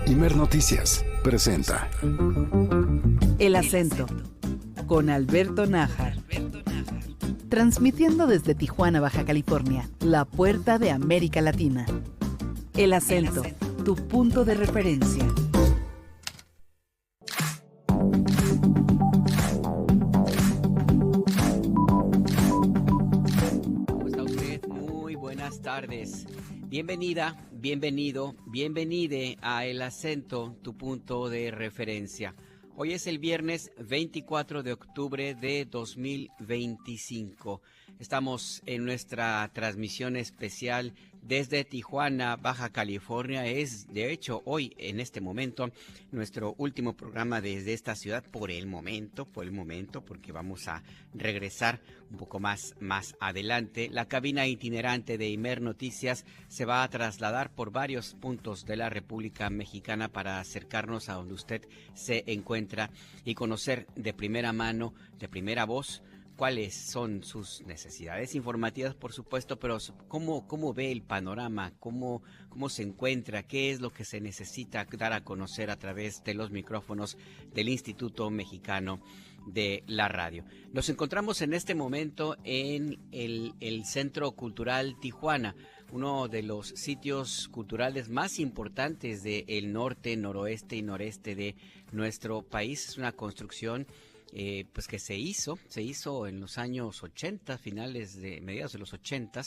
Imer Noticias presenta El Acento, con Alberto Nájar. Transmitiendo desde Tijuana, Baja California, la puerta de América Latina. El Acento, tu punto de referencia. ¿Cómo está usted? Muy buenas tardes. Bienvenida, bienvenido, bienvenide a El Acento, tu punto de referencia. Hoy es el viernes 24 de octubre de 2025. Estamos en nuestra transmisión especial desde Tijuana, Baja California. Es, de hecho, hoy, en este momento, nuestro último programa desde esta ciudad por el momento, porque vamos a regresar un poco más adelante. La cabina itinerante de Imer Noticias se va a trasladar por varios puntos de la República Mexicana para acercarnos a donde usted se encuentra y conocer de primera mano, de primera voz, cuáles son sus necesidades informativas, por supuesto, pero cómo ve el panorama, cómo se encuentra, qué es lo que se necesita dar a conocer a través de los micrófonos del Instituto Mexicano de la Radio. Nos encontramos en este momento en el Centro Cultural Tijuana, uno de los sitios culturales más importantes del norte, noroeste y noreste de nuestro país. Es una construcción pues que se hizo en los años 80, mediados de los 80,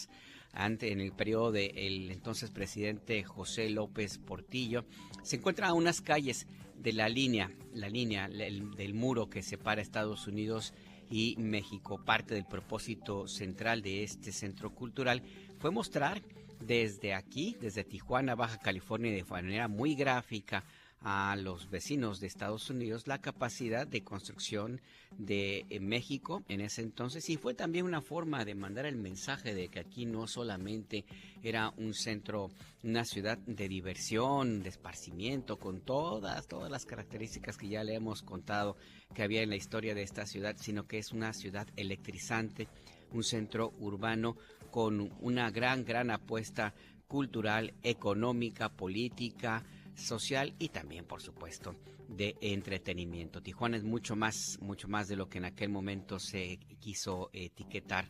en el periodo del entonces presidente José López Portillo. Se encuentra a unas calles de la línea del muro que separa Estados Unidos y México. Parte del propósito central de este centro cultural fue mostrar desde aquí, desde Tijuana, Baja California, de manera muy gráfica a los vecinos de Estados Unidos la capacidad de construcción de México en ese entonces, y fue también una forma de mandar el mensaje de que aquí no solamente era un centro, una ciudad de diversión, de esparcimiento, con todas las características que ya le hemos contado que había en la historia de esta ciudad, sino que es una ciudad electrizante, un centro urbano con una gran apuesta cultural, económica, política, social y también, por supuesto, de entretenimiento. Tijuana es mucho más de lo que en aquel momento se quiso etiquetar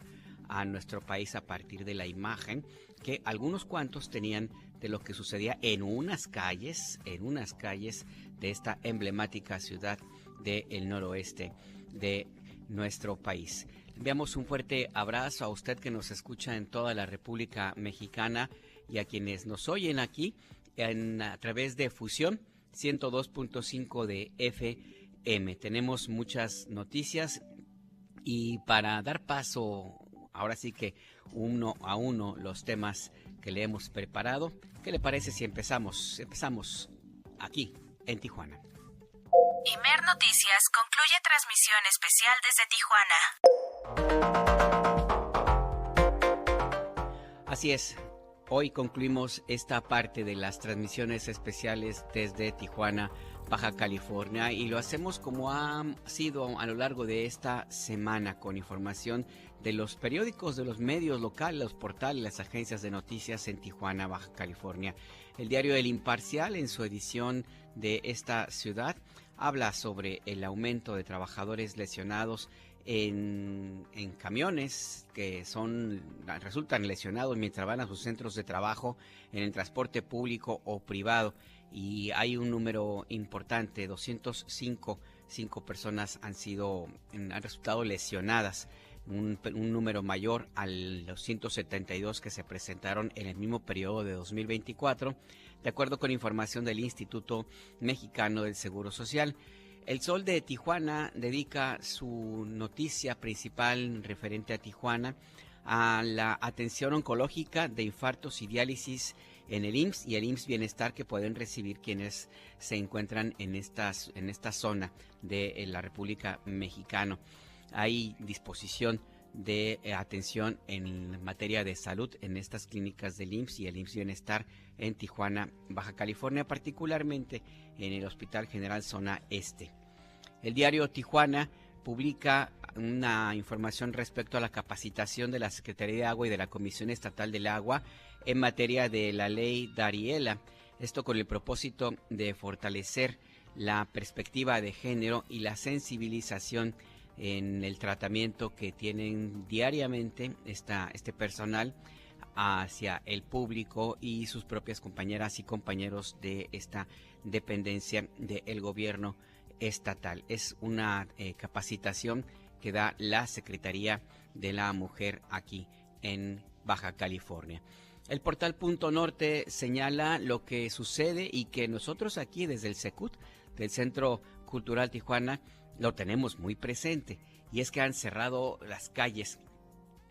a nuestro país a partir de la imagen que algunos cuantos tenían de lo que sucedía en unas calles de esta emblemática ciudad del noroeste de nuestro país. Enviamos un fuerte abrazo a usted que nos escucha en toda la República Mexicana y a quienes nos oyen aquí a través de Fusión 102.5 de FM. Tenemos muchas noticias y para dar paso, ahora sí que uno a uno, los temas que le hemos preparado, ¿qué le parece si empezamos aquí en Tijuana? Imer Noticias concluye transmisión especial desde Tijuana. Así es. Hoy concluimos esta parte de las transmisiones especiales desde Tijuana, Baja California, y lo hacemos como ha sido a lo largo de esta semana, con información de los periódicos, de los medios locales, los portales, las agencias de noticias en Tijuana, Baja California. El diario El Imparcial, en su edición de esta ciudad, habla sobre el aumento de trabajadores lesionados en camiones que resultan lesionados mientras van a sus centros de trabajo en el transporte público o privado, y hay un número importante, 205 personas han resultado lesionadas, un número mayor a los 172 que se presentaron en el mismo periodo de 2024, de acuerdo con información del Instituto Mexicano del Seguro Social. El Sol de Tijuana dedica su noticia principal referente a Tijuana a la atención oncológica de infartos y diálisis en el IMSS y el IMSS Bienestar que pueden recibir quienes se encuentran en esta zona de la República Mexicana. Hay disposición de atención en materia de salud en estas clínicas del IMSS y el IMSS Bienestar en Tijuana, Baja California, particularmente en el Hospital General Zona Este. El diario Tijuana publica una información respecto a la capacitación de la Secretaría de Agua y de la Comisión Estatal del Agua en materia de la ley Dariela. Esto con el propósito de fortalecer la perspectiva de género y la sensibilización en el tratamiento que tienen diariamente este personal hacia el público y sus propias compañeras y compañeros de esta dependencia del gobierno estatal. Es una capacitación que da la Secretaría de la Mujer aquí en Baja California. El portal Punto Norte señala lo que sucede y que nosotros aquí desde el CECUT, del Centro Cultural Tijuana, lo tenemos muy presente. Y es que han cerrado las calles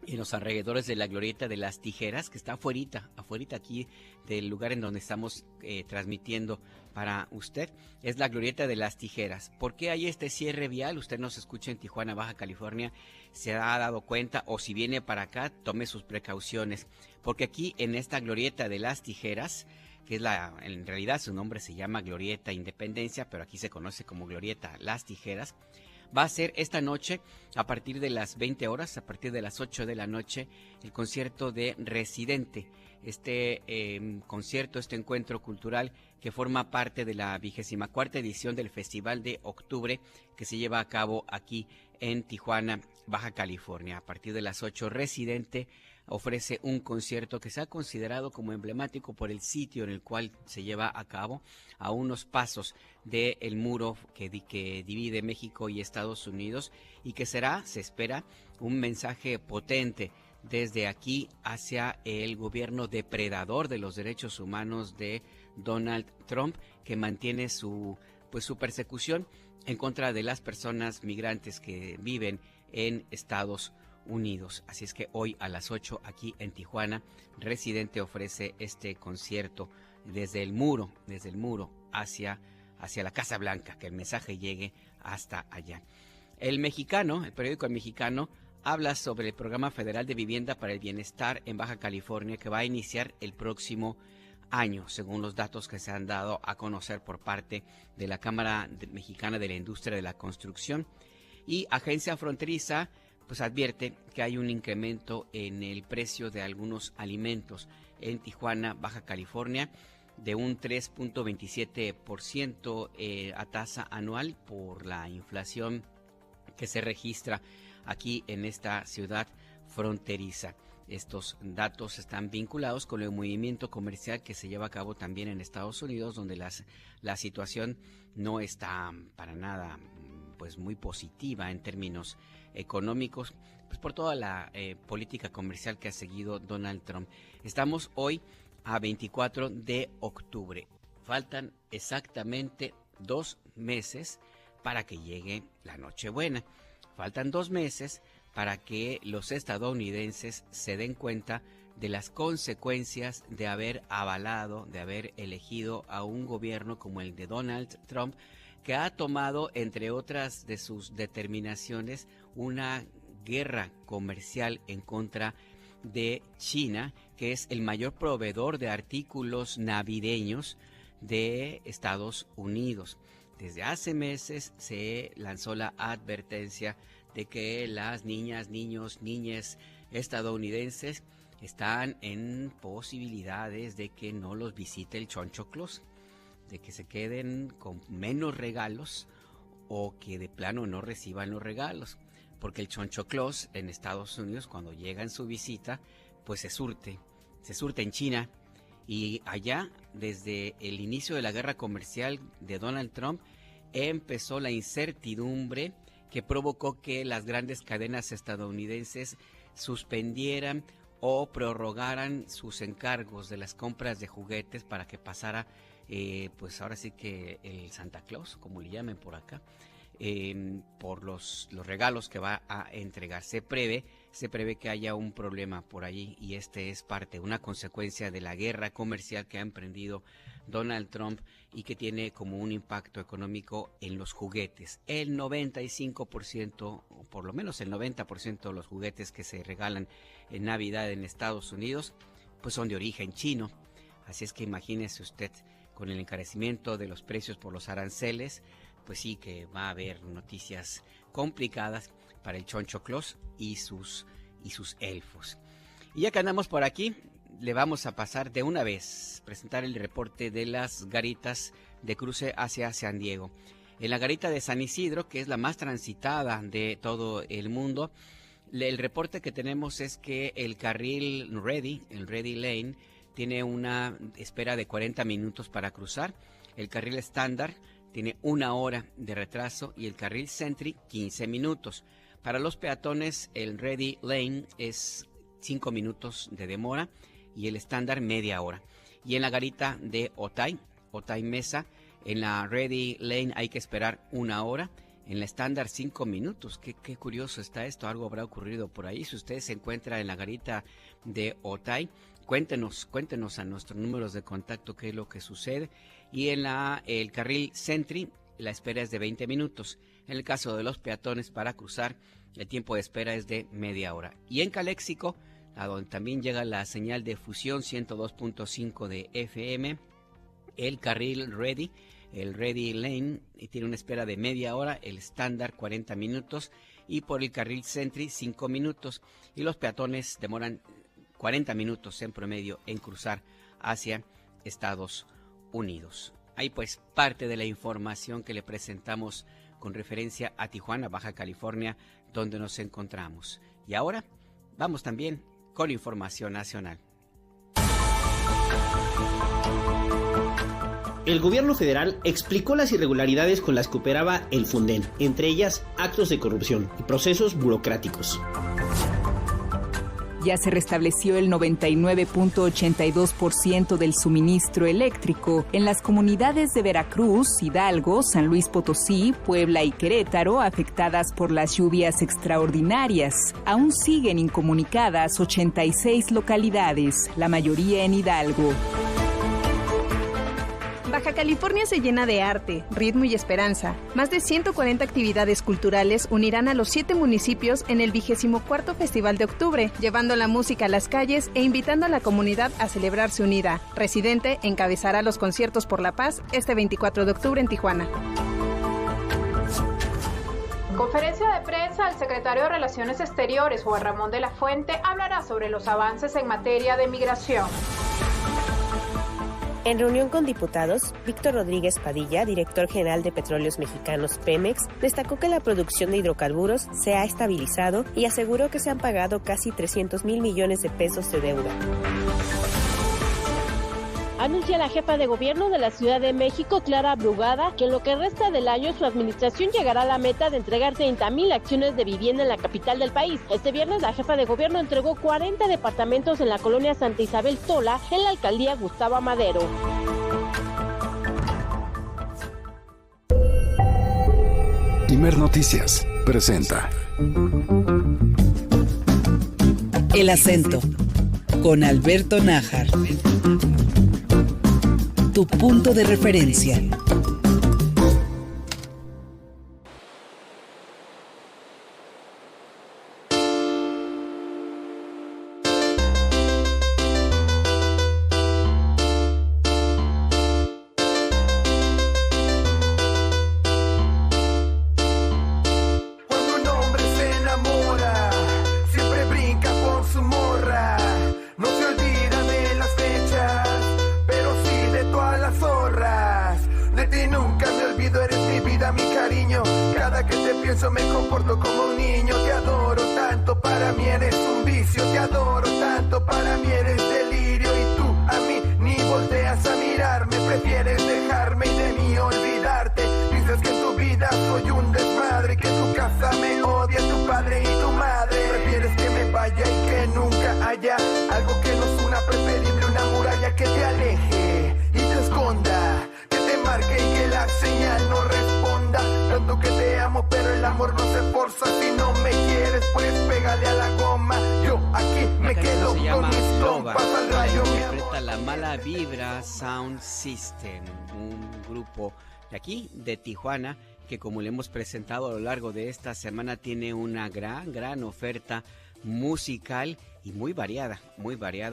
en los alrededores de la Glorieta de las Tijeras, que está afuerita aquí del lugar en donde estamos transmitiendo para usted. Es la Glorieta de las Tijeras. ¿Por qué hay este cierre vial? Usted nos escucha en Tijuana, Baja California, se ha dado cuenta, o si viene para acá, tome sus precauciones. Porque aquí en esta Glorieta de las Tijeras, que es en realidad su nombre se llama Glorieta Independencia, pero aquí se conoce como Glorieta Las Tijeras, va a ser esta noche, a partir de las 20 horas, a partir de las 8 de la noche, el concierto de Residente. Este concierto, este encuentro cultural que forma parte de la 24ª edición del Festival de Octubre, que se lleva a cabo aquí en Tijuana, Baja California. A partir de las 8, Residente ofrece un concierto que se ha considerado como emblemático por el sitio en el cual se lleva a cabo, a unos pasos del muro que divide México y Estados Unidos, y que será, se espera, un mensaje potente desde aquí hacia el gobierno depredador de los derechos humanos de Donald Trump, que mantiene su persecución en contra de las personas migrantes que viven en Estados Unidos. Así es que hoy a las 8 aquí en Tijuana, Residente ofrece este concierto desde el muro hacia la Casa Blanca, que el mensaje llegue hasta allá. El periódico El Mexicano, habla sobre el Programa Federal de Vivienda para el Bienestar en Baja California, que va a iniciar el próximo año, según los datos que se han dado a conocer por parte de la Cámara Mexicana de la Industria de la Construcción. Y Agencia Fronteriza pues advierte que hay un incremento en el precio de algunos alimentos en Tijuana, Baja California, de un 3.27% a tasa anual por la inflación que se registra aquí en esta ciudad fronteriza. Estos datos están vinculados con el movimiento comercial que se lleva a cabo también en Estados Unidos, donde la situación no está para nada pues muy positiva en términos económicos, pues por toda la política comercial que ha seguido Donald Trump. Estamos hoy a 24 de octubre. Faltan exactamente 2 meses para que llegue la Nochebuena. Faltan 2 meses para que los estadounidenses se den cuenta de las consecuencias de haber avalado, de haber elegido a un gobierno como el de Donald Trump, que ha tomado, entre otras de sus determinaciones, una guerra comercial en contra de China, que es el mayor proveedor de artículos navideños de Estados Unidos. Desde hace meses se lanzó la advertencia de que las niñas, niños, niñas estadounidenses están en posibilidades de que no los visite el Choncho Claus, de que se queden con menos regalos o que de plano no reciban los regalos, porque el Choncho Claus en Estados Unidos, cuando llega en su visita, pues se surte en China, y allá desde el inicio de la guerra comercial de Donald Trump empezó la incertidumbre que provocó que las grandes cadenas estadounidenses suspendieran o prorrogaran sus encargos de las compras de juguetes para que pasara pues ahora sí que el Santa Claus, como le llamen por acá, por los regalos que va a entregar. Se prevé que haya un problema por allí, y este es una consecuencia de la guerra comercial que ha emprendido Donald Trump y que tiene como un impacto económico en los juguetes. El 95%, o por lo menos el 90% de los juguetes que se regalan en Navidad en Estados Unidos, pues son de origen chino. Así es que imagínese usted, con el encarecimiento de los precios por los aranceles, pues sí que va a haber noticias complicadas para el Choncho Claus y sus elfos. Y ya que andamos por aquí, le vamos a pasar de una vez, presentar el reporte de las garitas de cruce hacia San Diego. En la garita de San Isidro, que es la más transitada de todo el mundo, el reporte que tenemos es que el carril el Ready Lane, tiene una espera de 40 minutos para cruzar. El carril estándar tiene 1 hora de retraso y el carril Sentry 15 minutos. Para los peatones, el Ready Lane es 5 minutos de demora y el estándar media hora. Y en la garita de Otay Mesa, en la Ready Lane hay que esperar 1 hora, en la estándar 5 minutos. Qué curioso está esto, algo habrá ocurrido por ahí. Si usted se encuentra en la garita de Otay, cuéntenos a nuestros números de contacto qué es lo que sucede. Y en el carril Sentry, la espera es de 20 minutos. En el caso de los peatones, para cruzar, el tiempo de espera es de media hora. Y en Caléxico, a donde también llega la señal de fusión 102.5 de FM, el carril el Ready Lane, tiene una espera de media hora, el estándar 40 minutos y por el carril Sentry 5 minutos. Y los peatones demoran 40 minutos en promedio en cruzar hacia Estados Unidos. Ahí pues parte de la información que le presentamos con referencia a Tijuana, Baja California, donde nos encontramos. Y ahora vamos también con información nacional. El gobierno federal explicó las irregularidades con las que operaba el Funden, entre ellas actos de corrupción y procesos burocráticos. Ya se restableció el 99.82% del suministro eléctrico en las comunidades de Veracruz, Hidalgo, San Luis Potosí, Puebla y Querétaro, afectadas por las lluvias extraordinarias. Aún siguen incomunicadas 86 localidades, la mayoría en Hidalgo. Baja California se llena de arte, ritmo y esperanza. Más de 140 actividades culturales unirán a los 7 municipios en el 24º Festival de Octubre, llevando la música a las calles e invitando a la comunidad a celebrarse unida. Residente encabezará los conciertos por la paz este 24 de octubre en Tijuana. Conferencia de prensa, el secretario de Relaciones Exteriores, Juan Ramón de la Fuente, hablará sobre los avances en materia de migración. En reunión con diputados, Víctor Rodríguez Padilla, director general de Petróleos Mexicanos Pemex, destacó que la producción de hidrocarburos se ha estabilizado y aseguró que se han pagado casi 300,000 millones de pesos de deuda. Anuncia la jefa de gobierno de la Ciudad de México, Clara Brugada, que en lo que resta del año su administración llegará a la meta de entregar 30,000 acciones de vivienda en la capital del país. Este viernes la jefa de gobierno entregó 40 departamentos en la colonia Santa Isabel Tola, en la alcaldía Gustavo Madero. Imer Noticias presenta El acento con Alberto Nájar. Tu punto de referencia. Sound System, un grupo de aquí, de Tijuana, que como le hemos presentado a lo largo de esta semana, tiene una gran oferta musical y muy variada,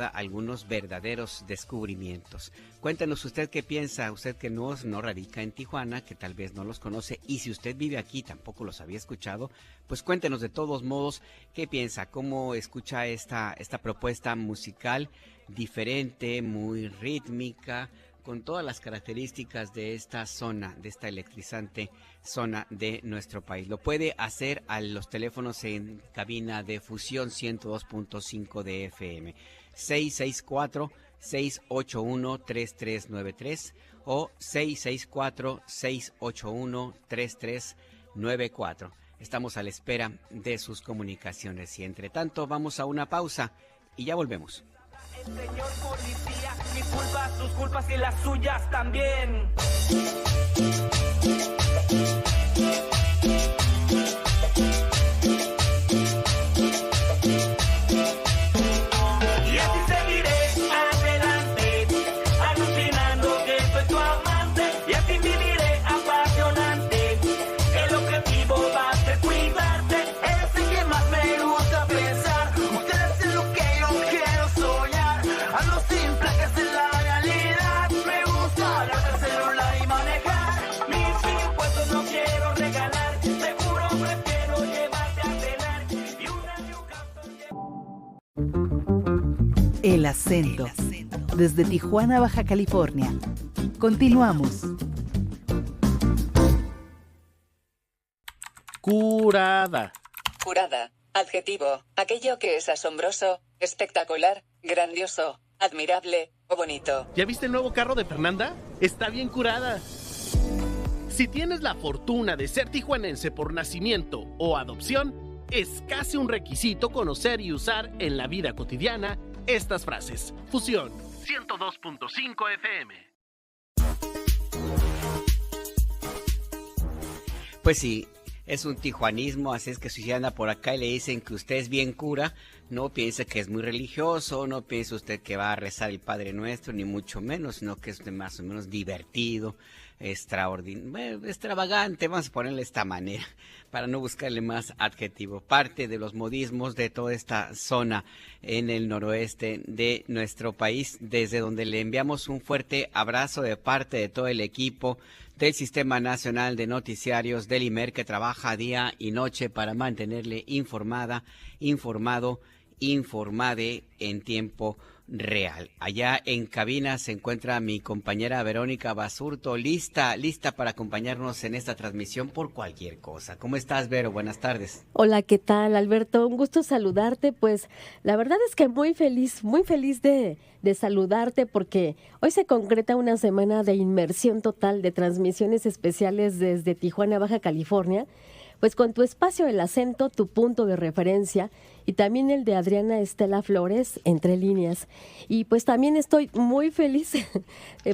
algunos verdaderos descubrimientos. Cuéntenos usted qué piensa, usted que no radica en Tijuana, que tal vez no los conoce, y si usted vive aquí tampoco los había escuchado, pues cuéntenos de todos modos qué piensa, cómo escucha esta propuesta musical diferente, muy rítmica, con todas las características de esta zona, de esta electrizante zona de nuestro país. Lo puede hacer a los teléfonos en cabina de fusión 102.5 de FM, 664-681-3393 o 664-681-3394. Estamos a la espera de sus comunicaciones y entre tanto vamos a una pausa y ya volvemos. Señor policía, mis culpas, sus culpas y las suyas también. Y así seguiré adelante, alucinando que soy tu amante. Y así viviré apasionante. El objetivo va a ser cuidarte. Eres el que más me gusta pensar. Ustedes es lo que yo quiero soñar. Ando sin placas en la realidad. Me gusta hablar del celular y manejar. Mis impuestos no quiero regalar. Seguro prefiero llevarte a cenar. Y una El acento. Desde Tijuana, Baja California. Continuamos. Curada. Curada. Adjetivo. Aquello que es asombroso, espectacular, grandioso, admirable o bonito. ¿Ya viste el nuevo carro de Fernanda? Está bien curada. Si tienes la fortuna de ser tijuanense por nacimiento o adopción, es casi un requisito conocer y usar en la vida cotidiana estas frases. Fusión 102.5 FM. Pues sí, es un tijuanismo, así es que si anda por acá y le dicen que usted es bien cura, no piense que es muy religioso, no piense usted que va a rezar el Padre Nuestro, ni mucho menos, sino que es más o menos divertido, extravagante, vamos a ponerle de esta manera, para no buscarle más adjetivo. Parte de los modismos de toda esta zona en el noroeste de nuestro país, desde donde le enviamos un fuerte abrazo de parte de todo el equipo del Sistema Nacional de Noticiarios del IMER, que trabaja día y noche para mantenerle informada, informado, informade en tiempo real. Allá en cabina se encuentra mi compañera Verónica Basurto, lista para acompañarnos en esta transmisión por cualquier cosa. ¿Cómo estás, Vero? Buenas tardes. Hola, ¿qué tal, Alberto? Un gusto saludarte. Pues la verdad es que muy feliz de saludarte, porque hoy se concreta una semana de inmersión total de transmisiones especiales desde Tijuana, Baja California, pues con tu espacio El Acento, tu punto de referencia, y también el de Adriana Estela Flores, Entre Líneas. Y pues también estoy muy feliz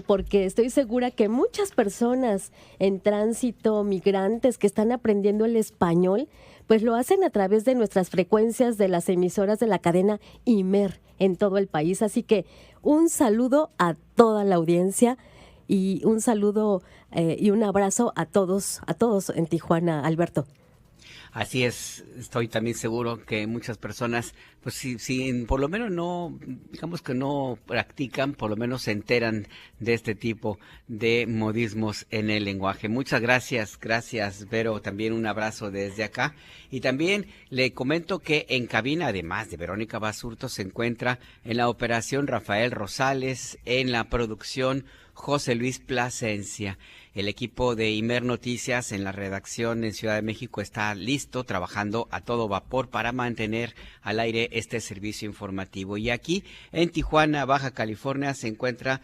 porque estoy segura que muchas personas en tránsito, migrantes que están aprendiendo el español, pues lo hacen a través de nuestras frecuencias de las emisoras de la cadena IMER en todo el país. Así que un saludo a toda la audiencia y un saludo y un abrazo a todos en Tijuana, Alberto. Así es, estoy también seguro que muchas personas, pues si por lo menos no, digamos que no practican, por lo menos se enteran de este tipo de modismos en el lenguaje. Muchas gracias, Vero, también un abrazo desde acá. Y también le comento que en cabina, además de Verónica Basurto, se encuentra en la operación Rafael Rosales, en la producción José Luis Plasencia. El equipo de IMER Noticias en la redacción en Ciudad de México está listo, trabajando a todo vapor para mantener al aire este servicio informativo. Y aquí en Tijuana, Baja California, se encuentra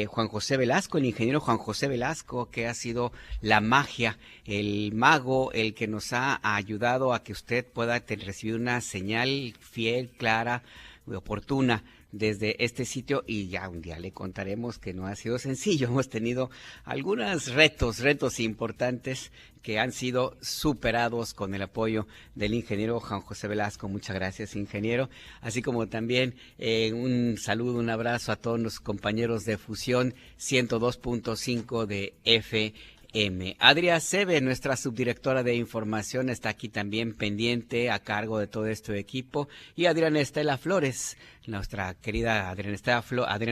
Juan José Velasco, el ingeniero Juan José Velasco, que ha sido la magia, el mago, el que nos ha ayudado a que usted pueda recibir una señal fiel, clara, oportuna desde este sitio, y ya un día le contaremos que no ha sido sencillo. Hemos tenido algunos retos importantes que han sido superados con el apoyo del ingeniero Juan José Velasco. Muchas gracias, ingeniero. Así como también un saludo, un abrazo a todos los compañeros de Fusión 102.5 de FM. FM. Adriana Acebe, nuestra subdirectora de información, está aquí también pendiente a cargo de todo este equipo. Y Adriana Estela Flores, nuestra querida Adriana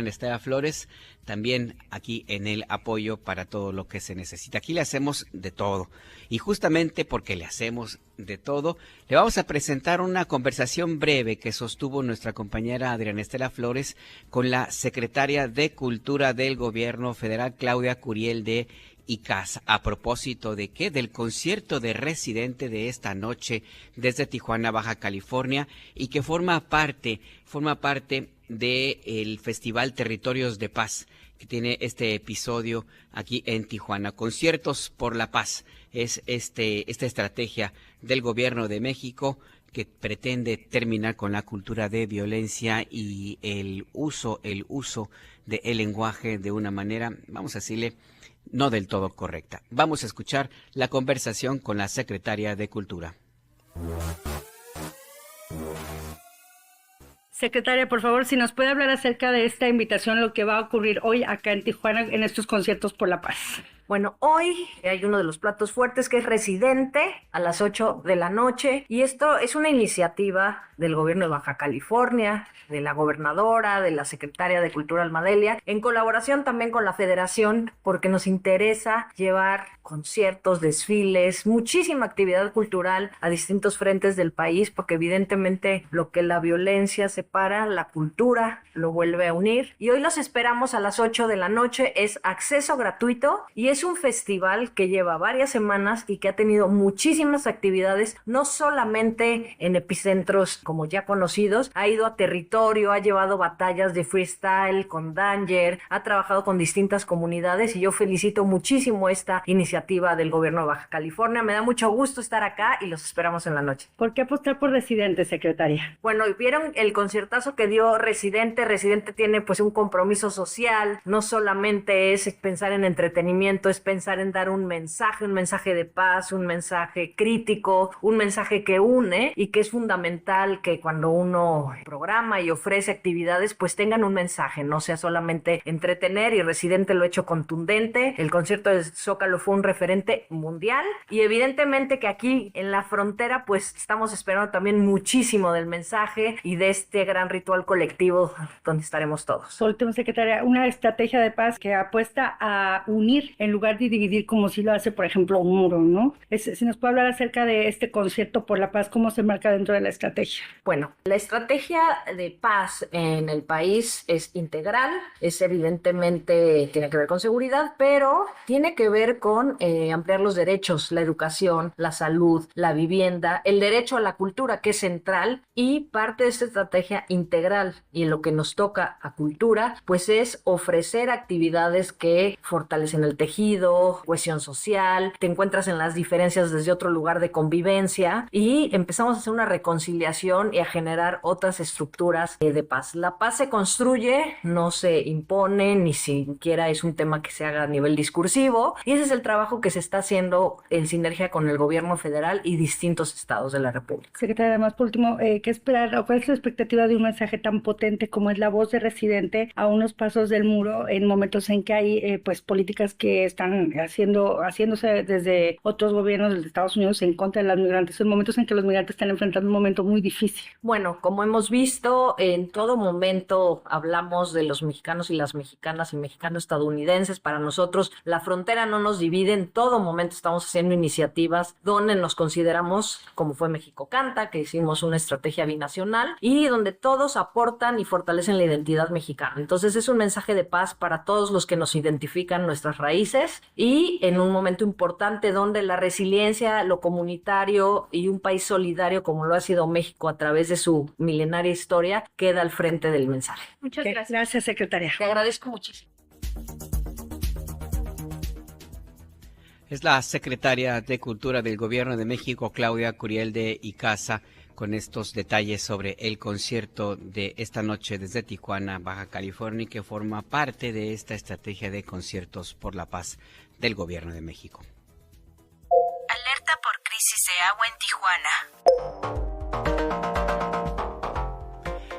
Estela Flores, también aquí en el apoyo para todo lo que se necesita. Aquí le hacemos de todo. Y justamente porque le hacemos de todo, le vamos a presentar una conversación breve que sostuvo nuestra compañera Adriana Estela Flores con la secretaria de Cultura del Gobierno Federal, Claudia Curiel de Icaza. ¿A propósito de qué? Del concierto de Residente de esta noche desde Tijuana, Baja California, y que forma parte del Festival Territorios de Paz, que tiene este episodio aquí en Tijuana. Conciertos por la Paz es esta estrategia del Gobierno de México que pretende terminar con la cultura de violencia y el uso del lenguaje de una manera, vamos a decirle, no del todo correcta. Vamos a escuchar la conversación con la secretaria de Cultura. Secretaria, por favor, si nos puede hablar acerca de esta invitación, lo que va a ocurrir hoy acá en Tijuana en estos conciertos por la paz. Bueno, hoy hay uno de los platos fuertes que es Residente a las 8 de la noche y esto es una iniciativa del gobierno de Baja California, de la gobernadora, de la secretaria de Cultura Alma Delia, en colaboración también con la federación, porque nos interesa llevar conciertos, desfiles, muchísima actividad cultural a distintos frentes del país, porque evidentemente lo que la violencia separa, la cultura lo vuelve a unir. Y hoy los esperamos a las 8 de la noche, es acceso gratuito y es un festival que lleva varias semanas y que ha tenido muchísimas actividades, no solamente en epicentros como ya conocidos, ha ido a territorio, ha llevado batallas de freestyle con Danger, ha trabajado con distintas comunidades y yo felicito muchísimo esta iniciativa del gobierno de Baja California. Me da mucho gusto estar acá y los esperamos en la noche. ¿Por qué apostar por Residente, secretaria? Bueno, vieron el conciertazo que dio Residente. Residente tiene pues un compromiso social, no solamente es pensar en entretenimiento, es pensar en dar un mensaje de paz, un mensaje crítico, un mensaje que une y que es fundamental que cuando uno programa y ofrece actividades pues tengan un mensaje, no sea solamente entretener, y Residente lo ha hecho contundente. El concierto de Zócalo fue un referente mundial y evidentemente que aquí en la frontera pues estamos esperando también muchísimo del mensaje y de este gran ritual colectivo donde estaremos todos. Por último, secretaria, una estrategia de paz que apuesta a unir en lugar de dividir como si lo hace por ejemplo un muro, ¿no? Si nos puede hablar acerca de este concierto por la paz, ¿cómo se marca dentro de la estrategia? Bueno, la estrategia de paz en el país es integral, es evidentemente, tiene que ver con seguridad, pero tiene que ver con ampliar los derechos, la educación, la salud, la vivienda, el derecho a la cultura, que es central, y parte de esta estrategia integral y en lo que nos toca a cultura, pues es ofrecer actividades que fortalecen el tejido, cohesión social, te encuentras en las diferencias desde otro lugar de convivencia y empezamos a hacer una reconciliación y a generar otras estructuras de paz. La paz se construye, no se impone, ni siquiera es un tema que se haga a nivel discursivo, y ese es el trabajo que se está haciendo en sinergia con el gobierno federal y distintos estados de la República. Secretaria, además, por último, ¿qué esperar o cuál es la expectativa de un mensaje tan potente como es la voz de Residente a unos pasos del muro en momentos en que hay pues políticas que están haciéndose desde otros gobiernos de Estados Unidos en contra de los migrantes, en momentos en que los migrantes están enfrentando un momento muy difícil? Bueno, como hemos visto, en todo momento hablamos de los mexicanos y las mexicanas y mexicanos estadounidenses. Para nosotros la frontera no nos divide, en todo momento estamos haciendo iniciativas donde nos consideramos, como fue México Canta, que hicimos una estrategia binacional y donde todos aportan y fortalecen la identidad mexicana. Entonces es un mensaje de paz para todos los que nos identifican nuestras raíces y en un momento importante donde la resiliencia, lo comunitario y un país solidario como lo ha sido México a través de su milenaria historia queda al frente del mensaje. Muchas gracias. Gracias, secretaria. Te agradezco muchísimo. Es la secretaria de Cultura del Gobierno de México, Claudia Curiel de Icaza, con estos detalles sobre el concierto de esta noche desde Tijuana, Baja California, que forma parte de esta estrategia de conciertos por la paz del Gobierno de México. Alerta por crisis de agua en Tijuana.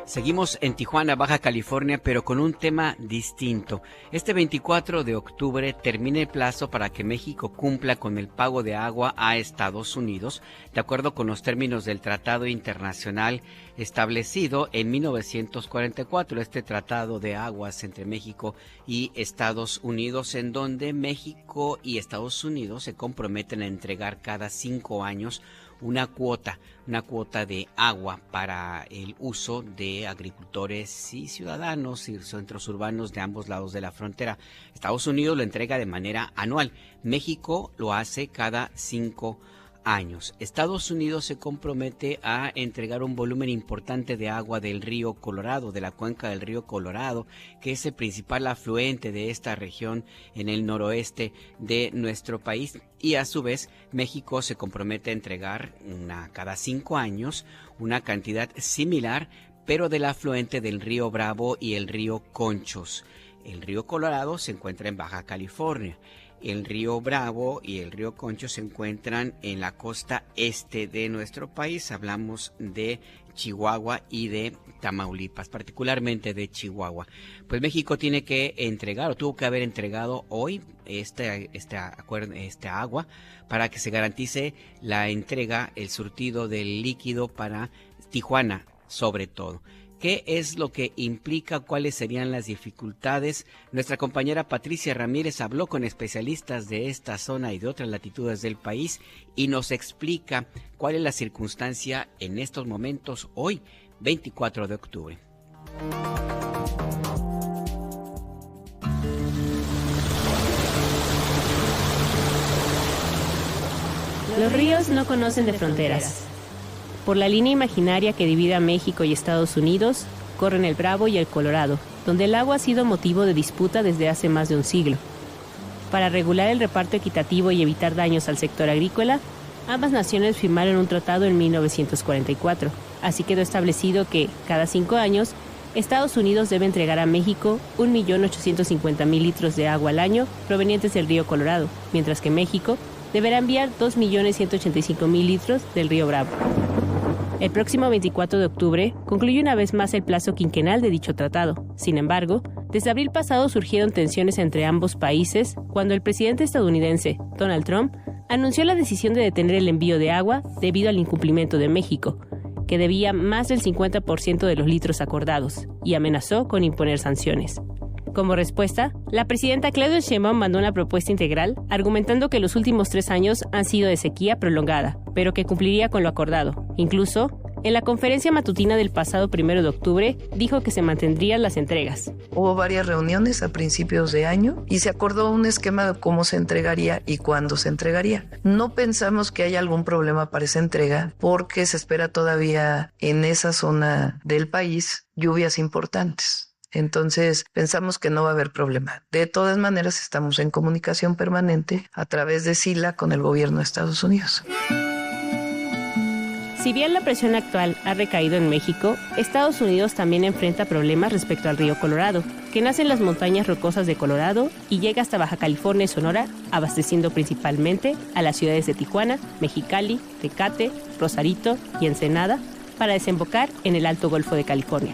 Seguimos en Tijuana, Baja California, pero con un tema distinto. Este 24 de octubre termina el plazo para que México cumpla con el pago de agua a Estados Unidos, de acuerdo con los términos del Tratado Internacional establecido en 1944, este Tratado de Aguas entre México y Estados Unidos, en donde México y Estados Unidos se comprometen a entregar cada 5 años una cuota de agua para el uso de agricultores y ciudadanos y centros urbanos de ambos lados de la frontera. Estados Unidos lo entrega de manera anual. México lo hace cada 5 años. Estados Unidos se compromete a entregar un volumen importante de agua del río Colorado, de la cuenca del río Colorado, que es el principal afluente de esta región en el noroeste de nuestro país. Y a su vez, México se compromete a entregar cada 5 años una cantidad similar, pero del afluente del río Bravo y el río Conchos. El río Colorado se encuentra en Baja California. El río Bravo y el río Concho se encuentran en la costa este de nuestro país. Hablamos de Chihuahua y de Tamaulipas, particularmente de Chihuahua. Pues México tiene que entregar, o tuvo que haber entregado hoy este agua para que se garantice la entrega, el surtido del líquido para Tijuana, sobre todo. ¿Qué es lo que implica? ¿Cuáles serían las dificultades? Nuestra compañera Patricia Ramírez habló con especialistas de esta zona y de otras latitudes del país y nos explica cuál es la circunstancia en estos momentos, hoy, 24 de octubre. Los ríos no conocen de fronteras. Por la línea imaginaria que divide a México y Estados Unidos, corren el Bravo y el Colorado, donde el agua ha sido motivo de disputa desde hace más de un siglo. Para regular el reparto equitativo y evitar daños al sector agrícola, ambas naciones firmaron un tratado en 1944. Así quedó establecido que, cada 5 años, Estados Unidos debe entregar a México 1.850.000 litros de agua al año provenientes del río Colorado, mientras que México deberá enviar 2.185.000 litros del río Bravo. El próximo 24 de octubre concluye una vez más el plazo quinquenal de dicho tratado. Sin embargo, desde abril pasado surgieron tensiones entre ambos países cuando el presidente estadounidense, Donald Trump, anunció la decisión de detener el envío de agua debido al incumplimiento de México, que debía más del 50% de los litros acordados, y amenazó con imponer sanciones. Como respuesta, la presidenta Claudia Sheinbaum mandó una propuesta integral argumentando que los últimos 3 años han sido de sequía prolongada, pero que cumpliría con lo acordado. Incluso, en la conferencia matutina del pasado 1 de octubre, dijo que se mantendrían las entregas. Hubo varias reuniones a principios de año y se acordó un esquema de cómo se entregaría y cuándo se entregaría. No pensamos que haya algún problema para esa entrega porque se espera todavía en esa zona del país lluvias importantes. Entonces, pensamos que no va a haber problema. De todas maneras, estamos en comunicación permanente a través de SILA con el gobierno de Estados Unidos. Si bien la presión actual ha recaído en México, Estados Unidos también enfrenta problemas respecto al río Colorado, que nace en las montañas rocosas de Colorado y llega hasta Baja California y Sonora, abasteciendo principalmente a las ciudades de Tijuana, Mexicali, Tecate, Rosarito y Ensenada, para desembocar en el Alto Golfo de California.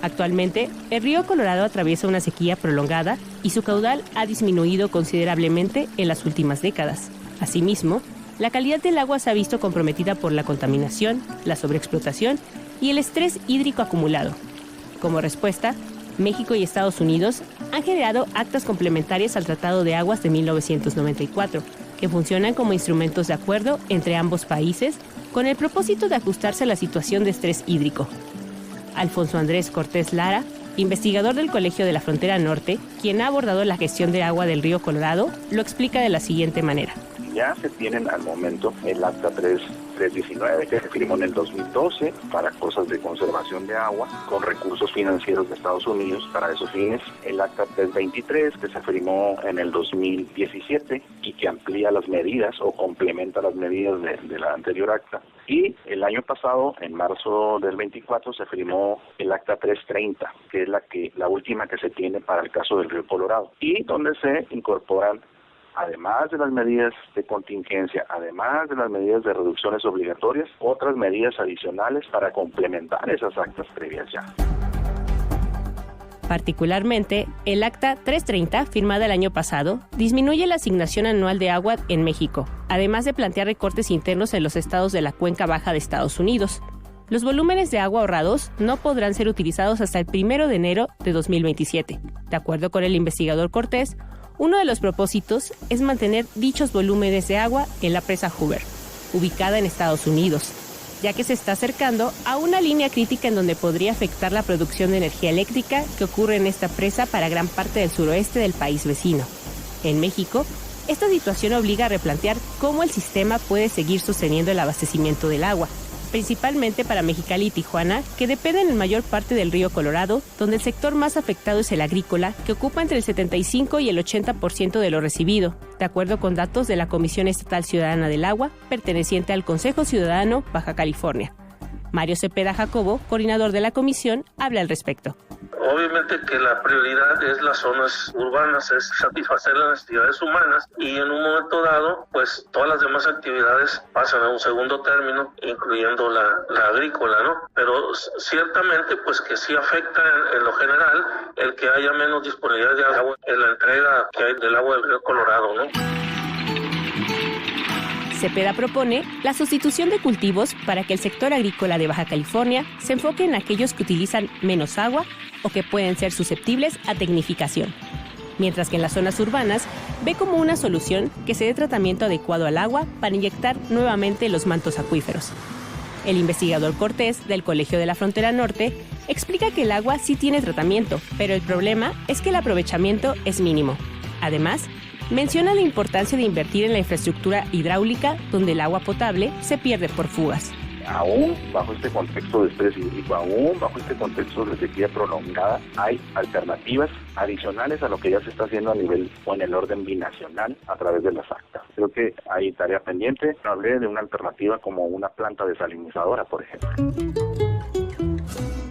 Actualmente, el río Colorado atraviesa una sequía prolongada y su caudal ha disminuido considerablemente en las últimas décadas. Asimismo, la calidad del agua se ha visto comprometida por la contaminación, la sobreexplotación y el estrés hídrico acumulado. Como respuesta, México y Estados Unidos han generado actas complementarias al Tratado de Aguas de 1994, que funcionan como instrumentos de acuerdo entre ambos países con el propósito de ajustarse a la situación de estrés hídrico. Alfonso Andrés Cortés Lara, investigador del Colegio de la Frontera Norte, quien ha abordado la gestión de agua del río Colorado, lo explica de la siguiente manera. Ya se tienen al momento el Acta 319 que se firmó en el 2012 para cosas de conservación de agua con recursos financieros de Estados Unidos para esos fines. El Acta 323 que se firmó en el 2017 y que amplía las medidas o complementa las medidas de la anterior acta. Y el año pasado, en marzo del 24, se firmó el Acta 330, que es la última que se tiene para el caso del río Colorado, y donde se incorporan además de las medidas de contingencia, además de las medidas de reducciones obligatorias, otras medidas adicionales para complementar esas actas previas ya. Particularmente, el Acta 330, firmada el año pasado, disminuye la asignación anual de agua en México, además de plantear recortes internos en los estados de la Cuenca Baja de Estados Unidos. Los volúmenes de agua ahorrados no podrán ser utilizados hasta el 1 de enero de 2027. De acuerdo con el investigador Cortés, uno de los propósitos es mantener dichos volúmenes de agua en la presa Hoover, ubicada en Estados Unidos, ya que se está acercando a una línea crítica en donde podría afectar la producción de energía eléctrica que ocurre en esta presa para gran parte del suroeste del país vecino. En México, esta situación obliga a replantear cómo el sistema puede seguir sosteniendo el abastecimiento del agua, principalmente para Mexicali y Tijuana, que dependen en mayor parte del río Colorado, donde el sector más afectado es el agrícola, que ocupa entre el 75 y el 80% de lo recibido, de acuerdo con datos de la Comisión Estatal Ciudadana del Agua, perteneciente al Consejo Ciudadano Baja California. Mario Cepeda Jacobo, coordinador de la comisión, habla al respecto. Obviamente que la prioridad es las zonas urbanas, es satisfacer las necesidades humanas y en un momento dado, pues todas las demás actividades pasan a un segundo término, incluyendo la agrícola, ¿no? Pero ciertamente pues que sí afecta en lo general el que haya menos disponibilidad de agua en la entrega que hay del agua del río Colorado, ¿no? Cepeda propone la sustitución de cultivos para que el sector agrícola de Baja California se enfoque en aquellos que utilizan menos agua o que pueden ser susceptibles a tecnificación, mientras que en las zonas urbanas ve como una solución que se dé tratamiento adecuado al agua para inyectar nuevamente los mantos acuíferos. El investigador Cortés, del Colegio de la Frontera Norte, explica que el agua sí tiene tratamiento, pero el problema es que el aprovechamiento es mínimo. Además, menciona la importancia de invertir en la infraestructura hidráulica donde el agua potable se pierde por fugas. Aún bajo este contexto de estrés hídrico, aún bajo este contexto de sequía prolongada, hay alternativas adicionales a lo que ya se está haciendo a nivel o en el orden binacional a través de las actas. Creo que hay tarea pendiente. Hablé de una alternativa como una planta desalinizadora, por ejemplo.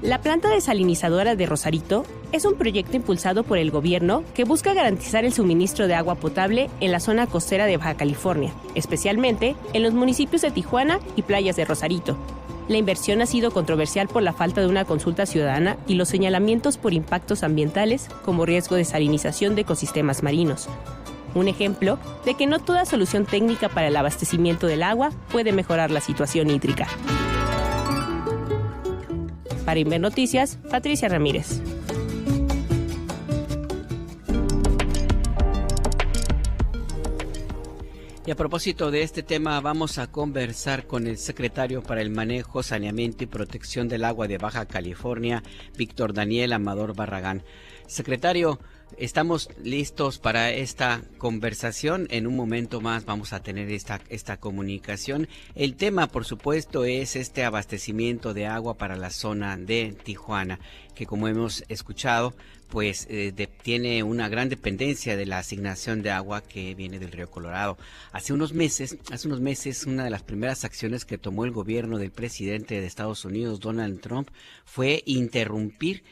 La planta desalinizadora de Rosarito es un proyecto impulsado por el gobierno que busca garantizar el suministro de agua potable en la zona costera de Baja California, especialmente en los municipios de Tijuana y Playas de Rosarito. La inversión ha sido controversial por la falta de una consulta ciudadana y los señalamientos por impactos ambientales como riesgo de salinización de ecosistemas marinos. Un ejemplo de que no toda solución técnica para el abastecimiento del agua puede mejorar la situación hídrica. Para Inver Noticias, Patricia Ramírez. Y a propósito de este tema, vamos a conversar con el secretario para el Manejo, Saneamiento y Protección del Agua de Baja California, Víctor Daniel Amador Barragán. Secretario, estamos listos para esta conversación. En un momento más vamos a tener esta comunicación. El tema, por supuesto, es este abastecimiento de agua para la zona de Tijuana, que como hemos escuchado, pues tiene una gran dependencia de la asignación de agua que viene del río Colorado. Hace unos meses, una de las primeras acciones que tomó el gobierno del presidente de Estados Unidos, Donald Trump, fue interrumpir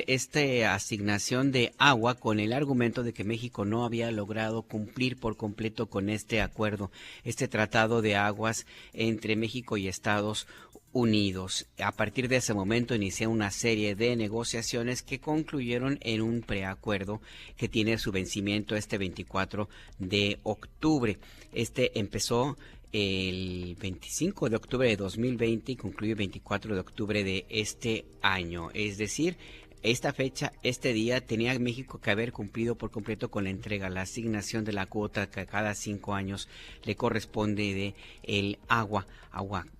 esta asignación de agua con el argumento de que México no había logrado cumplir por completo con este acuerdo, este tratado de aguas entre México y Estados Unidos. A partir de ese momento inició una serie de negociaciones que concluyeron en un preacuerdo que tiene su vencimiento este 24 de octubre. Este empezó el 25 de octubre de 2020 y concluye el 24 de octubre de este año. Es decir, esta fecha, este día, tenía México que haber cumplido por completo con la entrega, la asignación de la cuota que cada 5 años le corresponde de el agua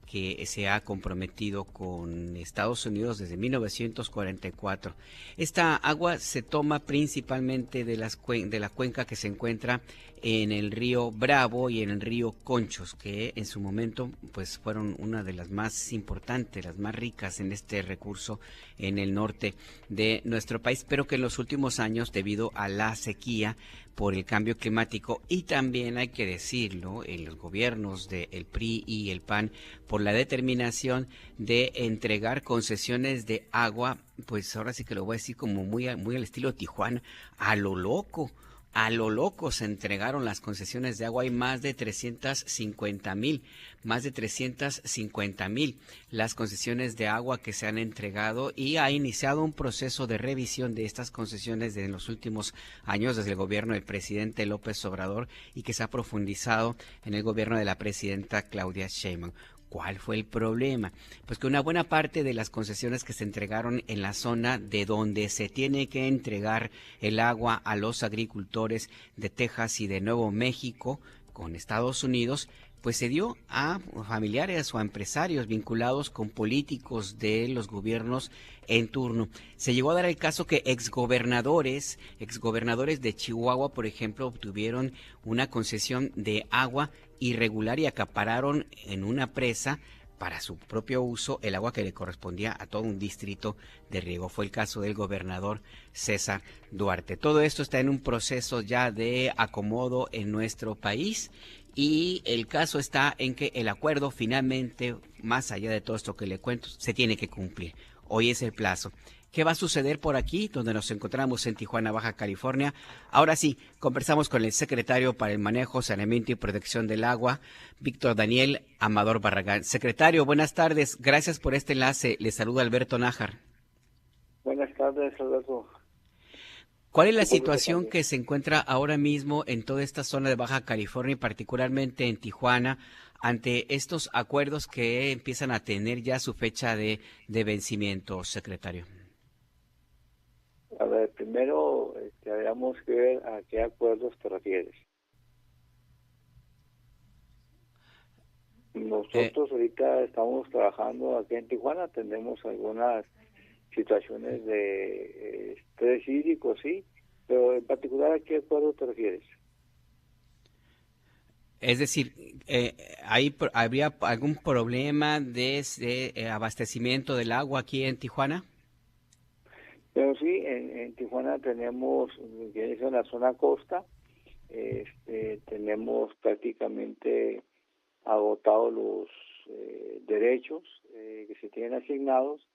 que se ha comprometido con Estados Unidos desde 1944. Esta agua se toma principalmente de la cuenca que se encuentra en el río Bravo y en el río Conchos, que en su momento pues fueron una de las más importantes, las más ricas en este recurso en el norte de nuestro país, pero que en los últimos años, debido a la sequía, por el cambio climático y también, hay que decirlo, en los gobiernos del PRI y el PAN, por la determinación de entregar concesiones de agua, pues ahora sí que lo voy a decir como muy al estilo Tijuana, a lo loco, a lo loco se entregaron las concesiones de agua. Hay más de 350,000 las concesiones de agua que se han entregado, y ha iniciado un proceso de revisión de estas concesiones en los últimos años desde el gobierno del presidente López Obrador, y que se ha profundizado en el gobierno de la presidenta Claudia Sheinbaum. ¿Cuál fue el problema? Pues que una buena parte de las concesiones que se entregaron en la zona de donde se tiene que entregar el agua a los agricultores de Texas y de Nuevo México con Estados Unidos, pues se dio a familiares o a empresarios vinculados con políticos de los gobiernos en turno. Se llegó a dar el caso que exgobernadores de Chihuahua, por ejemplo, obtuvieron una concesión de agua irregular y acapararon en una presa para su propio uso el agua que le correspondía a todo un distrito de riego. Fue el caso del gobernador César Duarte. Todo esto está en un proceso ya de acomodo en nuestro país, y el caso está en que el acuerdo finalmente, más allá de todo esto que le cuento, se tiene que cumplir. Hoy es el plazo. ¿Qué va a suceder por aquí, donde nos encontramos en Tijuana, Baja California? Ahora sí, conversamos con el secretario para el Manejo, Saneamiento y Protección del Agua, Víctor Daniel Amador Barragán. Secretario, buenas tardes. Gracias por este enlace. Le saluda Alberto Nájar. Buenas tardes, Alberto. ¿Cuál es la situación que se encuentra ahora mismo en toda esta zona de Baja California y particularmente en Tijuana ante estos acuerdos que empiezan a tener ya su fecha de vencimiento, secretario? A ver, primero habríamos que ver a qué acuerdos te refieres. Nosotros ahorita estamos trabajando aquí en Tijuana, tenemos algunas situaciones de estrés hídrico, sí, pero en particular, ¿a qué acuerdo te refieres? Es decir, ¿habría algún problema de abastecimiento del agua aquí en Tijuana? Pero sí, en Tijuana tenemos, que es en la zona costa, tenemos prácticamente agotados los derechos que se tienen asignados,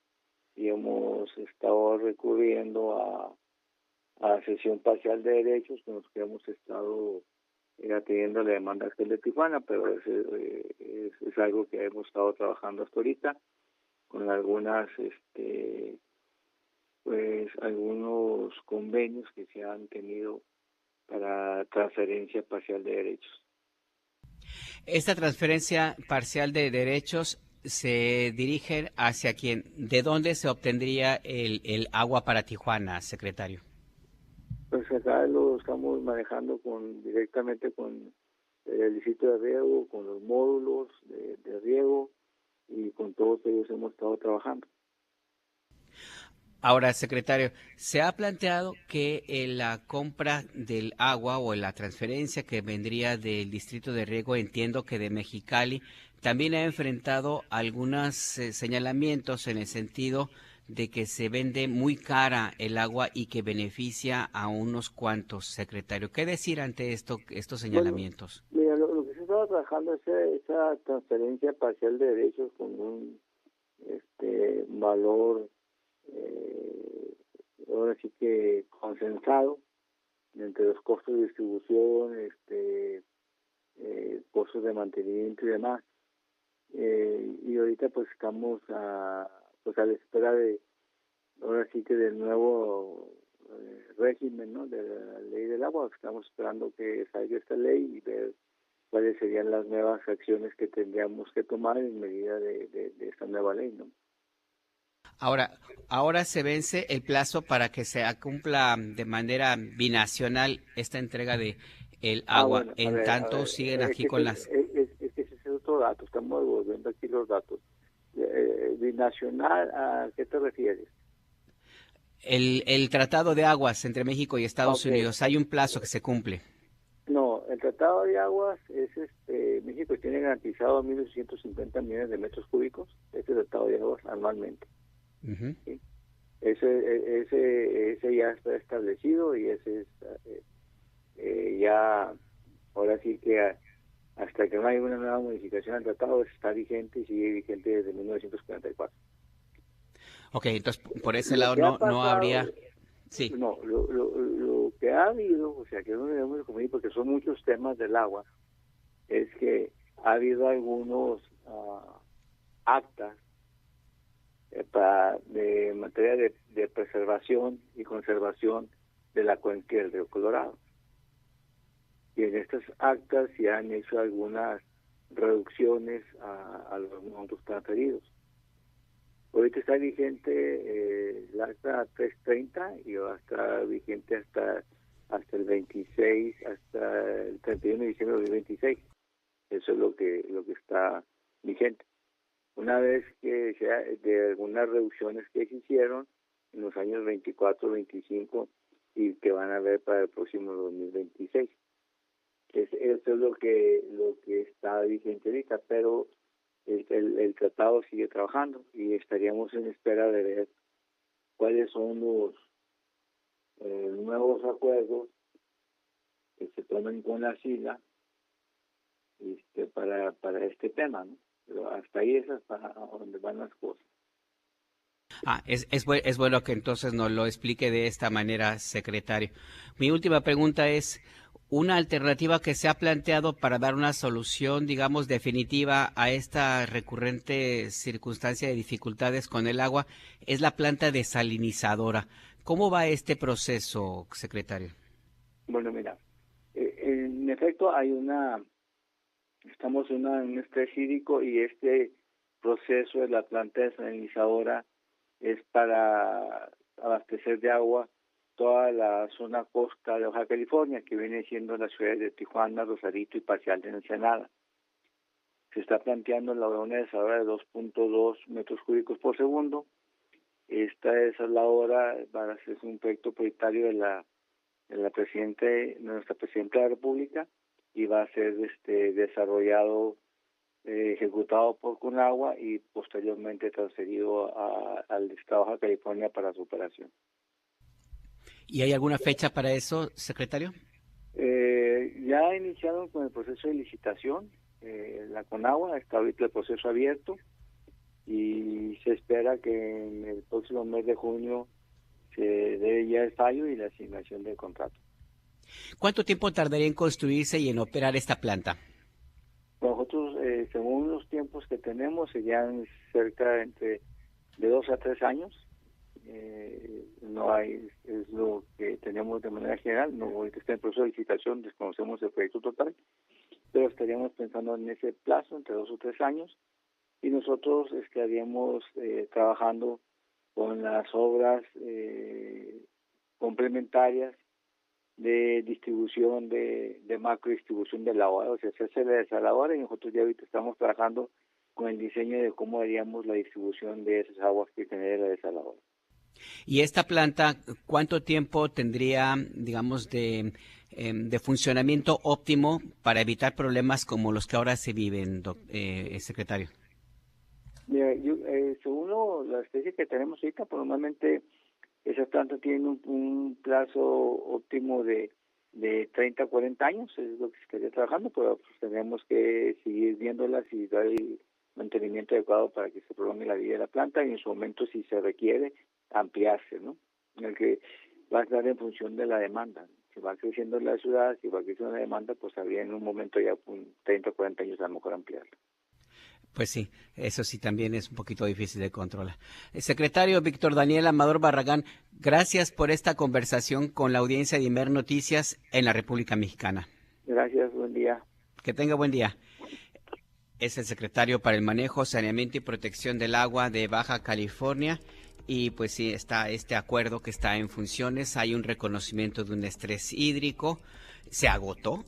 y hemos estado recurriendo a cesión parcial de derechos con los que hemos estado atendiendo la demanda actual de Tijuana, pero es algo que hemos estado trabajando hasta ahorita con algunas algunos convenios que se han tenido para transferencia parcial de derechos. Esta transferencia parcial de derechos se dirige hacia quién. ¿De dónde se obtendría el agua para Tijuana, secretario? Pues acá lo estamos manejando directamente con el distrito de riego, con los módulos de riego, y con todos ellos hemos estado trabajando. Ahora, secretario, ¿se ha planteado que la compra del agua o la transferencia que vendría del distrito de riego, entiendo que de Mexicali, también ha enfrentado algunos señalamientos en el sentido de que se vende muy cara el agua y que beneficia a unos cuantos, secretario? ¿Qué decir ante estos señalamientos? Bueno, mira, lo que se estaba trabajando es esa transferencia parcial de derechos con un valor ahora sí que consensado entre los costos de distribución, costos de mantenimiento y demás, y ahorita pues estamos a la espera de ahora sí que del nuevo régimen, ¿no?, de la ley del agua. Estamos esperando que salga esta ley y ver cuáles serían las nuevas acciones que tendríamos que tomar en medida de esta nueva ley, ¿no? Ahora se vence el plazo para que se cumpla de manera binacional esta entrega de el agua. Bueno, siguen aquí con las... Ese es otro dato, estamos devolviendo aquí los datos. ¿Binacional a qué te refieres? El tratado de aguas entre México y Estados Unidos, hay un plazo que se cumple. No, el tratado de aguas es México tiene garantizado 1.850 millones de metros cúbicos, este tratado de aguas anualmente. Uh-huh. ¿Sí? Ese ya está establecido, y ese es ya, ahora sí que hasta que no haya una nueva modificación al tratado está vigente y sigue vigente desde 1944. Ok, entonces por ese lado no habría... Sí. No, lo que ha habido, o sea, que no debemos confundir porque son muchos temas del agua, es que ha habido algunos actas de materia de preservación y conservación de la cuenca del río Colorado. Y en estas actas se han hecho algunas reducciones a los montos transferidos. Ahorita está vigente el acta 330 y va a estar vigente hasta el 26, hasta el 31 de diciembre del 2026. Eso es lo que está vigente. Una vez que sea de algunas reducciones que se hicieron en los años 24, 25 y que van a haber para el próximo 2026. Eso es lo que está vigente ahorita, pero el tratado sigue trabajando y estaríamos en espera de ver cuáles son los nuevos acuerdos que se tomen con la SILA para este tema, ¿no? Pero hasta ahí es hasta donde van las cosas. Es bueno que entonces nos lo explique de esta manera, secretario. Mi última pregunta es, una alternativa que se ha planteado para dar una solución, digamos, definitiva a esta recurrente circunstancia de dificultades con el agua, es la planta desalinizadora. ¿Cómo va este proceso, secretario? Bueno, mira, en efecto estamos en un estrés hídrico y este proceso de la planta desalinizadora es para abastecer de agua toda la zona costa de Baja California, que viene siendo las ciudades de Tijuana, Rosarito y parcial de Ensenada. Se está planteando la obra desaladora de 2.2 metros cúbicos por segundo. Esta desaladora va a ser un proyecto prioritario de nuestra presidenta de la República y va a ser desarrollado, ejecutado por Conagua y posteriormente transferido al Estado de Baja California para su operación. ¿Y hay alguna fecha para eso, secretario? Ya iniciaron con el proceso de licitación, la Conagua, está ahorita el proceso abierto y se espera que en el próximo mes de junio se dé ya el fallo y la asignación del contrato. ¿Cuánto tiempo tardaría en construirse y en operar esta planta? Nosotros, según los tiempos que tenemos, serían cerca de 2 a 3 años. No hay, es lo que tenemos de manera general. No, ahorita está en proceso de licitación, desconocemos el proyecto total, pero estaríamos pensando en ese plazo, entre 2 o 3 años, y nosotros estaríamos trabajando con las obras complementarias de distribución, de macro distribución del agua, o sea, se hace la desaladora y nosotros ya ahorita estamos trabajando con el diseño de cómo haríamos la distribución de esas aguas que genera la desaladora. ¿Y esta planta cuánto tiempo tendría, digamos, de funcionamiento óptimo para evitar problemas como los que ahora se viven, secretario? Mira, según la especie que tenemos ahorita, pues normalmente esa planta tiene un plazo óptimo de 30 a 40 años, es lo que se estaría trabajando, pero pues tenemos que seguir viéndolas y dar el mantenimiento adecuado para que se prolongue la vida de la planta y en su momento, si se requiere, ampliarse, ¿no? En el que va a estar en función de la demanda. Si va creciendo la ciudad, si va creciendo la demanda, pues habría en un momento ya 30 o 40 años a lo mejor ampliarlo. Pues sí, eso sí también es un poquito difícil de controlar. Secretario Víctor Daniel Amador Barragán, gracias por esta conversación con la audiencia de Imer Noticias en la República Mexicana. Gracias, buen día. Que tenga buen día. Es el secretario para el Manejo, Saneamiento y Protección del Agua de Baja California. Y pues sí, está este acuerdo que está en funciones, hay un reconocimiento de un estrés hídrico, se agotó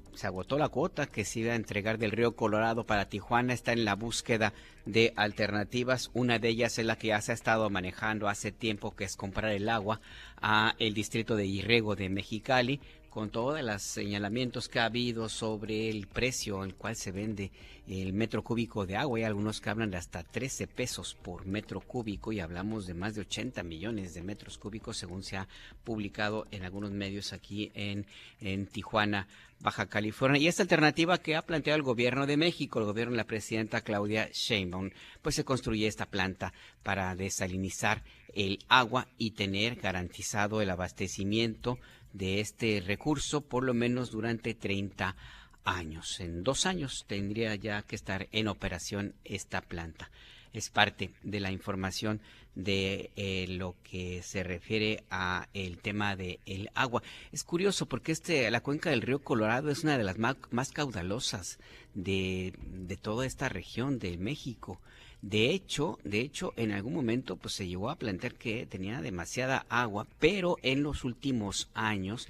la cuota que se iba a entregar del río Colorado para Tijuana, está en la búsqueda de alternativas, una de ellas es la que ya se ha estado manejando hace tiempo, que es comprar el agua a el distrito de Irrego de Mexicali, con todos los señalamientos que ha habido sobre el precio al cual se vende el metro cúbico de agua. Hay algunos que hablan de hasta 13 pesos por metro cúbico y hablamos de más de 80 millones de metros cúbicos según se ha publicado en algunos medios aquí en Tijuana, Baja California. Y esta alternativa que ha planteado el gobierno de México, el gobierno de la presidenta Claudia Sheinbaum, pues se construye esta planta para desalinizar el agua y tener garantizado el abastecimiento de este recurso por lo menos durante 30 años. En 2 años tendría ya que estar en operación esta planta. Es parte de la información de lo que se refiere a el tema de el agua. Es curioso porque la cuenca del río Colorado es una de las más caudalosas de toda esta región de México. De hecho, en algún momento pues se llegó a plantear que tenía demasiada agua, pero en los últimos años,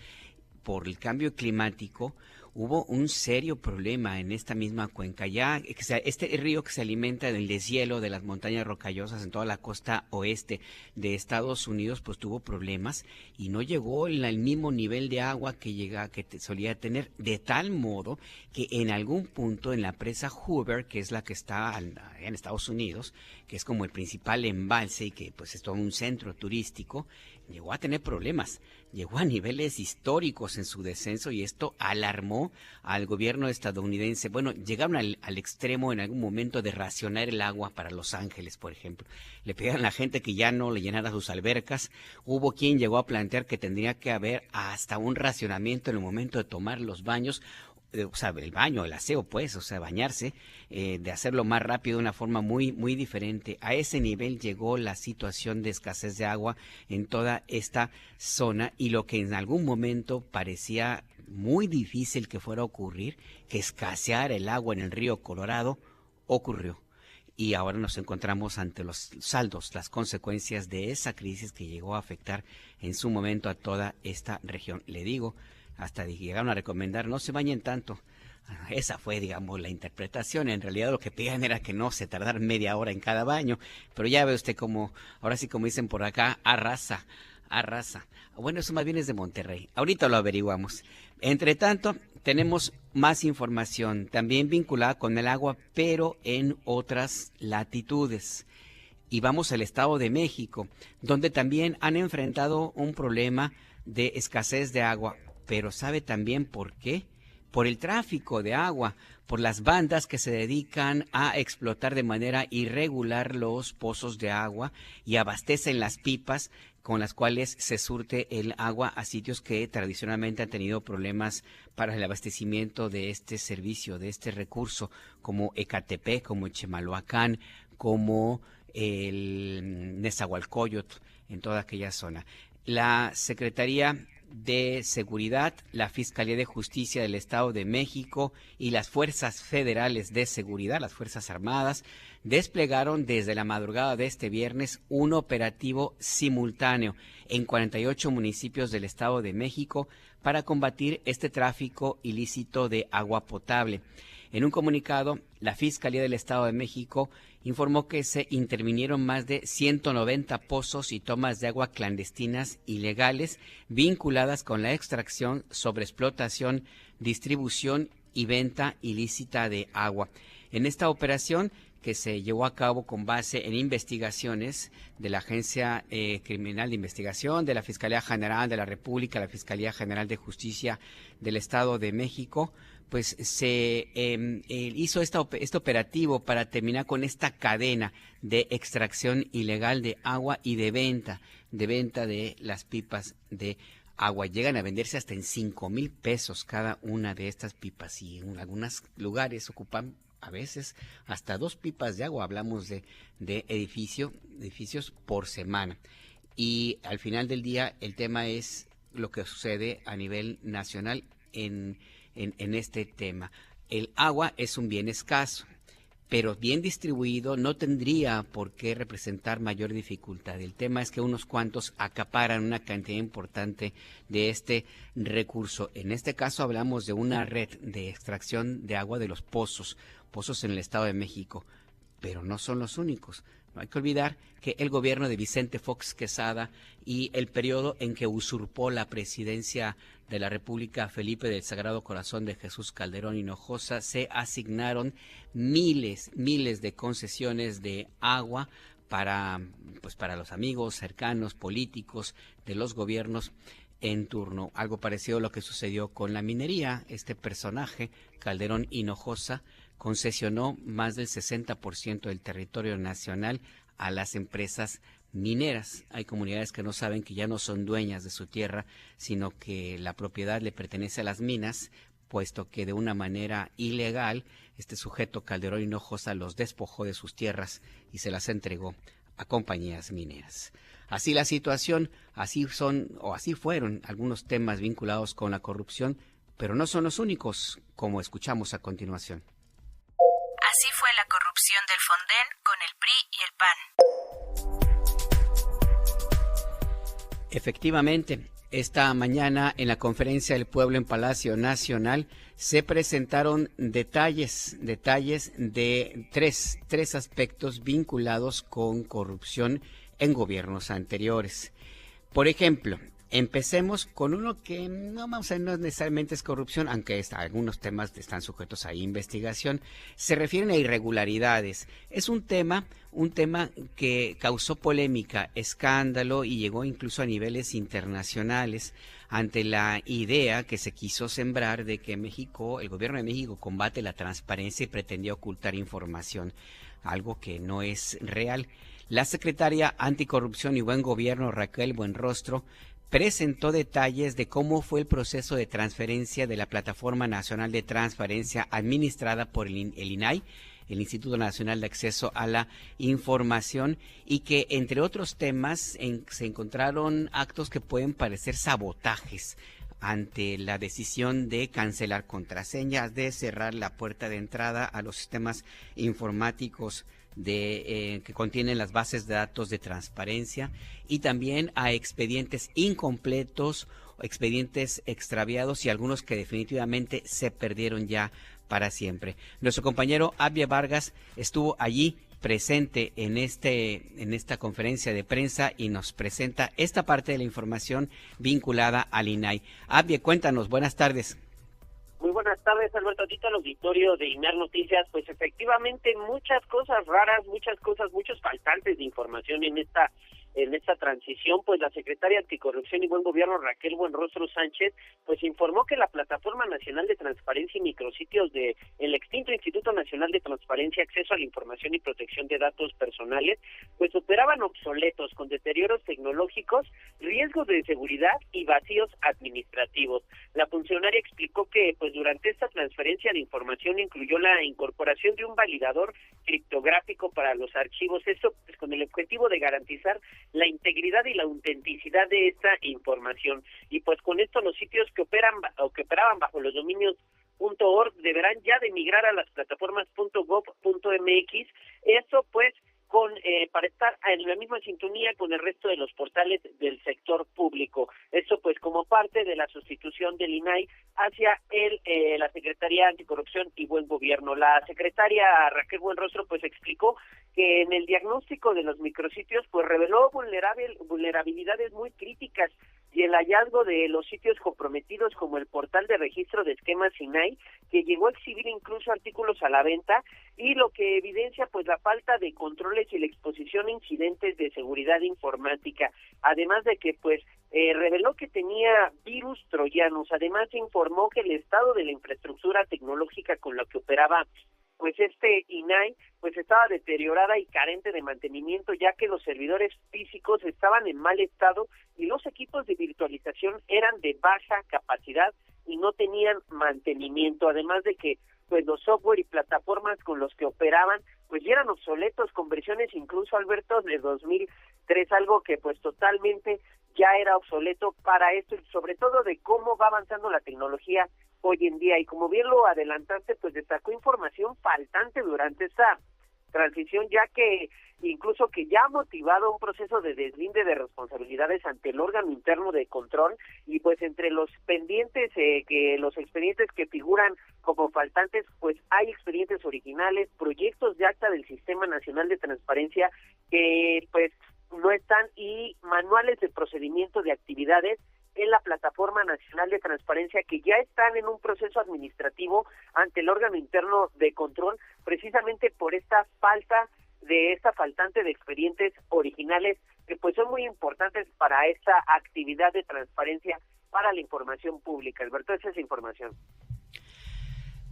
por el cambio climático, hubo un serio problema en esta misma cuenca. Ya este río que se alimenta del deshielo de las montañas rocallosas en toda la costa oeste de Estados Unidos, pues tuvo problemas y no llegó al mismo nivel de agua que solía tener, de tal modo que en algún punto en la presa Hoover, que es la que está en Estados Unidos, que es como el principal embalse y que pues es todo un centro turístico, llegó a tener problemas, llegó a niveles históricos en su descenso y esto alarmó al gobierno estadounidense. Bueno, llegaron al extremo en algún momento de racionar el agua para Los Ángeles, por ejemplo. Le pedían a la gente que ya no le llenara sus albercas. Hubo quien llegó a plantear que tendría que haber hasta un racionamiento en el momento de tomar los baños, o sea, el baño, el aseo, pues, o sea, bañarse, de hacerlo más rápido de una forma muy, muy diferente. A ese nivel llegó la situación de escasez de agua en toda esta zona y lo que en algún momento parecía muy difícil que fuera a ocurrir, que escaseara el agua en el río Colorado, ocurrió. Y ahora nos encontramos ante los saldos, las consecuencias de esa crisis que llegó a afectar en su momento a toda esta región. Le digo, hasta llegaron a recomendar no se bañen tanto. Esa fue, digamos, la interpretación. En realidad lo que pedían era que no se tardara media hora en cada baño. Pero ya ve usted como, ahora sí como dicen por acá, arrasa. Bueno, eso más bien es de Monterrey. Ahorita lo averiguamos. Entre tanto, tenemos más información también vinculada con el agua, pero en otras latitudes. Y vamos al Estado de México, donde también han enfrentado un problema de escasez de agua. Pero ¿sabe también por qué? Por el tráfico de agua, por las bandas que se dedican a explotar de manera irregular los pozos de agua y abastecen las pipas con las cuales se surte el agua a sitios que tradicionalmente han tenido problemas para el abastecimiento de este servicio, de este recurso, como Ecatepec, como Chimalhuacán, como el Nezahualcóyotl, en toda aquella zona. La Secretaría de Seguridad, la Fiscalía de Justicia del Estado de México y las Fuerzas Federales de Seguridad, las Fuerzas Armadas, desplegaron desde la madrugada de este viernes un operativo simultáneo en 48 municipios del Estado de México para combatir este tráfico ilícito de agua potable. En un comunicado, la Fiscalía del Estado de México informó que se intervinieron más de 190 pozos y tomas de agua clandestinas ilegales vinculadas con la extracción, sobreexplotación, distribución y venta ilícita de agua. En esta operación, que se llevó a cabo con base en investigaciones de la Agencia Criminal de Investigación, de la Fiscalía General de la República, la Fiscalía General de Justicia del Estado de México, pues se hizo este operativo para terminar con esta cadena de extracción ilegal de agua y de venta de las pipas de agua. Llegan a venderse hasta en 5,000 pesos cada una de estas pipas y en algunos lugares ocupan a veces hasta 2 pipas de agua. Hablamos de edificios por semana. Y al final del día el tema es lo que sucede a nivel nacional en este tema. El agua es un bien escaso, pero bien distribuido no tendría por qué representar mayor dificultad. El tema es que unos cuantos acaparan una cantidad importante de este recurso. En este caso hablamos de una red de extracción de agua de los pozos en el Estado de México. pero no son los únicos. No hay que olvidar que el gobierno de Vicente Fox Quesada y el periodo en que usurpó la presidencia de la República Felipe del Sagrado Corazón de Jesús Calderón Hinojosa se asignaron miles de concesiones de agua para los amigos cercanos, políticos de los gobiernos en turno. Algo parecido a lo que sucedió con la minería. Este personaje, Calderón Hinojosa, concesionó más del 60% del territorio nacional a las empresas mineras. Hay comunidades que no saben que ya no son dueñas de su tierra, sino que la propiedad le pertenece a las minas, puesto que de una manera ilegal este sujeto Calderón Hinojosa los despojó de sus tierras y se las entregó a compañías mineras. Así la situación, así fueron algunos temas vinculados con la corrupción, pero no son los únicos, como escuchamos a continuación. Así fue la corrupción del Fonden con el PRI y el PAN. Efectivamente, esta mañana en la Conferencia del Pueblo en Palacio Nacional se presentaron detalles de tres aspectos vinculados con corrupción en gobiernos anteriores. Por ejemplo, empecemos con uno que no necesariamente es corrupción, aunque algunos temas están sujetos a investigación. Se refieren a irregularidades. Es un tema que causó polémica, escándalo y llegó incluso a niveles internacionales ante la idea que se quiso sembrar de que el gobierno de México combate la transparencia y pretendía ocultar información, algo que no es real. La secretaria Anticorrupción y Buen Gobierno, Raquel Buenrostro, presentó detalles de cómo fue el proceso de transferencia de la Plataforma Nacional de Transparencia administrada por el INAI, el Instituto Nacional de Acceso a la Información, y que entre otros temas se encontraron actos que pueden parecer sabotajes ante la decisión de cancelar contraseñas, de cerrar la puerta de entrada a los sistemas informáticos que contienen las bases de datos de transparencia, y también a expedientes incompletos, expedientes extraviados y algunos que definitivamente se perdieron ya para siempre. Nuestro compañero Abia Vargas estuvo allí presente en esta conferencia de prensa y nos presenta esta parte de la información vinculada al INAI. Abia, cuéntanos, buenas tardes. Muy buenas tardes, Alberto, a ti al auditorio de INAR Noticias. Pues efectivamente muchas cosas raras, muchos faltantes de información en esta transición. Pues la secretaria Anticorrupción y Buen Gobierno, Raquel Buenrostro Sánchez, pues informó que la Plataforma Nacional de Transparencia y Micrositios del extinto Instituto Nacional de Transparencia, Acceso a la Información y Protección de Datos Personales, pues operaban obsoletos, con deterioros tecnológicos, riesgos de seguridad y vacíos administrativos. La funcionaria explicó que pues durante esta transferencia de información incluyó la incorporación de un validador criptográfico para los archivos, esto pues con el objetivo de garantizar la integridad y la autenticidad de esta información. Y pues con esto los sitios que operaban bajo los dominios .org deberán ya de migrar a las plataformas .gov.mx, esto pues para estar en la misma sintonía con el resto de los portales del sector público. Esto pues como parte de la sustitución del INAI hacia la Secretaría Anticorrupción y Buen Gobierno. La secretaria Raquel Buenrostro pues explicó que en el diagnóstico de los micrositios pues reveló vulnerabilidades muy críticas, y el hallazgo de los sitios comprometidos como el portal de registro de esquemas INAI, que llegó a exhibir incluso artículos a la venta, y lo que evidencia pues la falta de controles y la exposición a incidentes de seguridad informática, además de que pues reveló que tenía virus troyanos. Además informó que el estado de la infraestructura tecnológica con la que operaba pues INAI pues estaba deteriorada y carente de mantenimiento, ya que los servidores físicos estaban en mal estado y los equipos de virtualización eran de baja capacidad y no tenían mantenimiento, además de que pues los software y plataformas con los que operaban pues ya eran obsoletos, con versiones incluso, Alberto, de 2003, algo que pues totalmente ya era obsoleto para esto, y sobre todo de cómo va avanzando la tecnología hoy en día. Y como bien lo adelantaste, pues destacó información faltante durante esta transición, ya que incluso que ya ha motivado un proceso de deslinde de responsabilidades ante el órgano interno de control, y pues entre los pendientes, los expedientes que figuran como faltantes, pues hay expedientes originales, proyectos de acta del Sistema Nacional de Transparencia que pues no están, y manuales de procedimiento de actividades en la Plataforma Nacional de Transparencia que ya están en un proceso administrativo ante el órgano interno de control, precisamente por esta faltante de expedientes originales que pues son muy importantes para esta actividad de transparencia para la información pública. Alberto, esa es la información.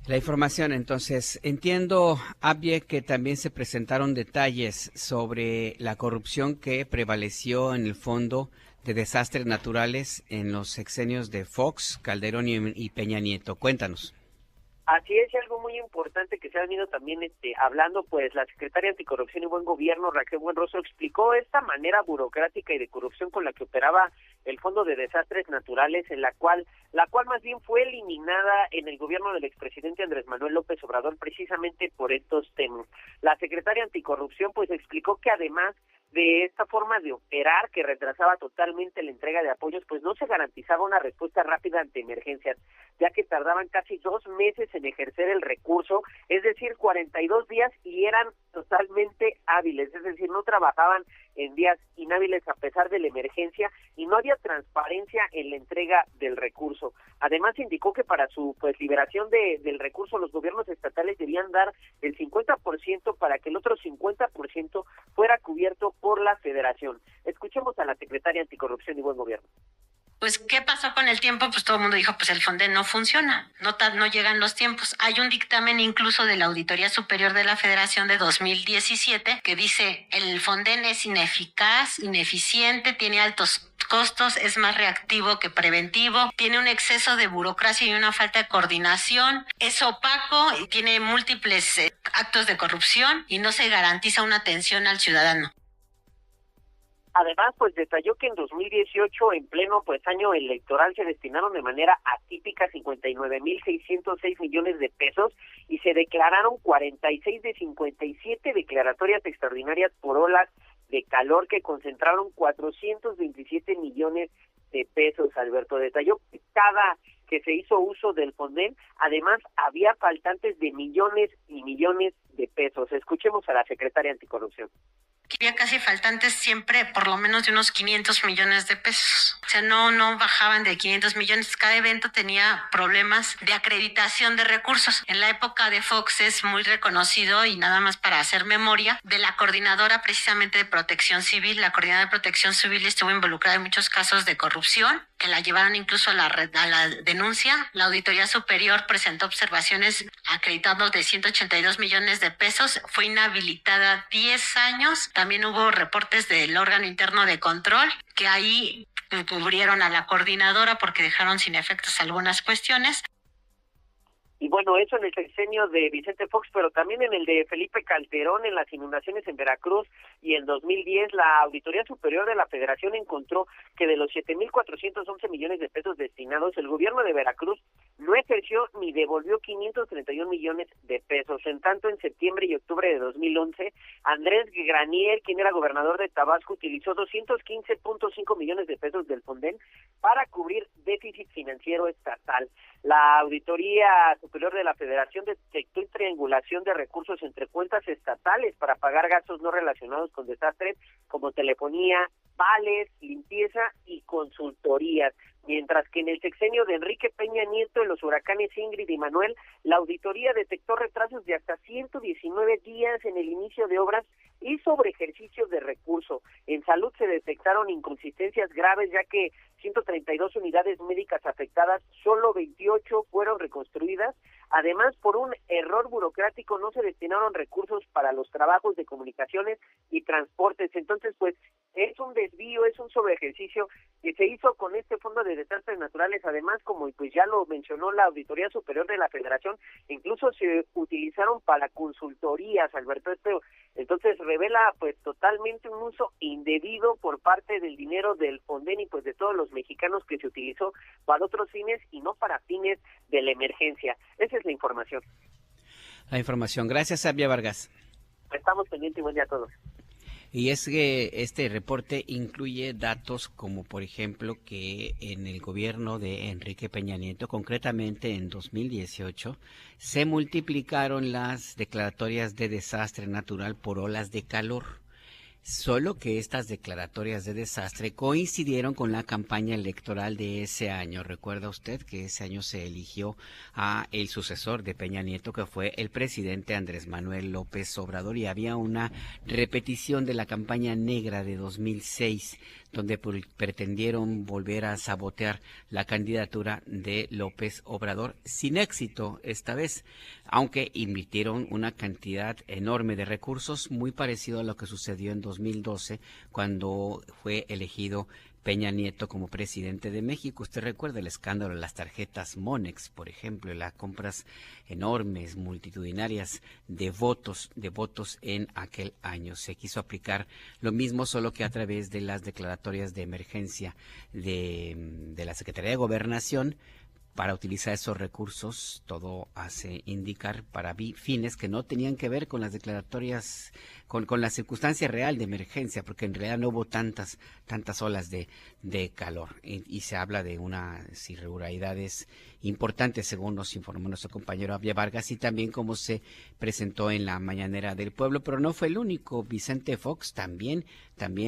La información, entonces, entiendo, Abie, que también se presentaron detalles sobre la corrupción que prevaleció en el Fondo de Desastres Naturales en los sexenios de Fox, Calderón y Peña Nieto. Cuéntanos. Así es, y algo muy importante que se ha venido también hablando, pues la secretaria Anticorrupción y Buen Gobierno, Raquel Buenrostro, explicó esta manera burocrática y de corrupción con la que operaba el Fondo de Desastres Naturales, en la cual más bien fue eliminada en el gobierno del expresidente Andrés Manuel López Obrador, precisamente por estos temas. La secretaria Anticorrupción pues explicó que además de esta forma de operar que retrasaba totalmente la entrega de apoyos, pues no se garantizaba una respuesta rápida ante emergencias, ya que tardaban casi 2 meses en ejercer el recurso, es decir, 42 días, y eran totalmente hábiles, es decir, no trabajaban en días inhábiles a pesar de la emergencia, y no había transparencia en la entrega del recurso. Además indicó que para su liberación del recurso los gobiernos estatales debían dar el 50% para que el otro 50% fuera cubierto por la Federación. Escuchemos a la secretaria Anticorrupción y Buen Gobierno. Pues, ¿qué pasó con el tiempo? Pues todo el mundo dijo, pues el Fonden no funciona, no llegan los tiempos. Hay un dictamen incluso de la Auditoría Superior de la Federación de 2017 que dice, el Fonden es ineficaz, ineficiente, tiene altos costos, es más reactivo que preventivo, tiene un exceso de burocracia y una falta de coordinación, es opaco y tiene múltiples actos de corrupción y no se garantiza una atención al ciudadano. Además, pues detalló que en 2018, en pleno año electoral, se destinaron de manera atípica 59,606 millones de pesos y se declararon 46 de 57 declaratorias extraordinarias por olas de calor que concentraron 427 millones de pesos. Alberto detalló que cada que se hizo uso del Fonden, además había faltantes de millones y millones de pesos. Escuchemos a la secretaria Anticorrupción. Había casi faltantes siempre por lo menos de unos 500 millones de pesos. O sea, no bajaban de 500 millones. Cada evento tenía problemas de acreditación de recursos. En la época de Fox es muy reconocido, y nada más para hacer memoria, de la coordinadora precisamente de Protección Civil. La coordinadora de Protección Civil estuvo involucrada en muchos casos de corrupción, que la llevaron incluso a la denuncia. La Auditoría Superior presentó observaciones acreditando de 182 millones de pesos. Fue inhabilitada 10 años. También hubo reportes del órgano interno de control, que ahí cubrieron a la coordinadora porque dejaron sin efectos algunas cuestiones. Y bueno, eso en el sexenio de Vicente Fox, pero también en el de Felipe Calderón, en las inundaciones en Veracruz, y en 2010 la Auditoría Superior de la Federación encontró que de los 7,411 millones de pesos destinados, el gobierno de Veracruz no ejerció ni devolvió 531 millones de pesos. En tanto, en septiembre y octubre de 2011, Andrés Granier, quien era gobernador de Tabasco, utilizó 215.5 millones de pesos del Fonden para cubrir déficit financiero estatal. La Auditoría Superior de la Federación detectó triangulación de recursos entre cuentas estatales para pagar gastos no relacionados con desastres como telefonía, vales, limpieza y consultorías. Mientras que en el sexenio de Enrique Peña Nieto, en los huracanes Ingrid y Manuel, la auditoría detectó retrasos de hasta 119 días en el inicio de obras y sobre ejercicios de recurso. En salud se detectaron inconsistencias graves, ya que 132 unidades médicas afectadas, solo 28 fueron reconstruidas. Además, por un error burocrático no se destinaron recursos para los trabajos de comunicaciones y transportes. Entonces, pues, es un desvío, es un sobreejercicio que se hizo con este Fondo de Desastres Naturales. Además, como pues ya lo mencionó la Auditoría Superior de la Federación, incluso se utilizaron para consultorías, Alberto. Entonces revela pues totalmente un uso indebido por parte del dinero del Fonden y pues de todos los mexicanos, que se utilizó para otros fines y no para fines de la emergencia. Esa es la información. La información. Gracias, Abia Vargas. Estamos pendientes y buen día a todos. Y es que este reporte incluye datos como, por ejemplo, que en el gobierno de Enrique Peña Nieto, concretamente en 2018, se multiplicaron las declaratorias de desastre natural por olas de calor. Solo que estas declaratorias de desastre coincidieron con la campaña electoral de ese año. Recuerda usted que ese año se eligió a el sucesor de Peña Nieto, que fue el presidente Andrés Manuel López Obrador, y había una repetición de la campaña negra de 2006, donde pretendieron volver a sabotear la candidatura de López Obrador, sin éxito esta vez, aunque invirtieron una cantidad enorme de recursos, muy parecido a lo que sucedió en 2012, cuando fue elegido Peña Nieto como presidente de México. Usted recuerda el escándalo de las tarjetas Monex, por ejemplo, las compras enormes, multitudinarias de votos en aquel año. Se quiso aplicar lo mismo, solo que a través de las declaratorias de emergencia de la Secretaría de Gobernación, para utilizar esos recursos. Todo hace indicar para fines que no tenían que ver con las declaratorias, con la circunstancia real de emergencia, porque en realidad no hubo tantas olas de calor, y se habla de unas irregularidades importantes, según nos informó nuestro compañero Abia Vargas, y también como se presentó en la Mañanera del Pueblo. Pero no fue el único. Vicente Fox también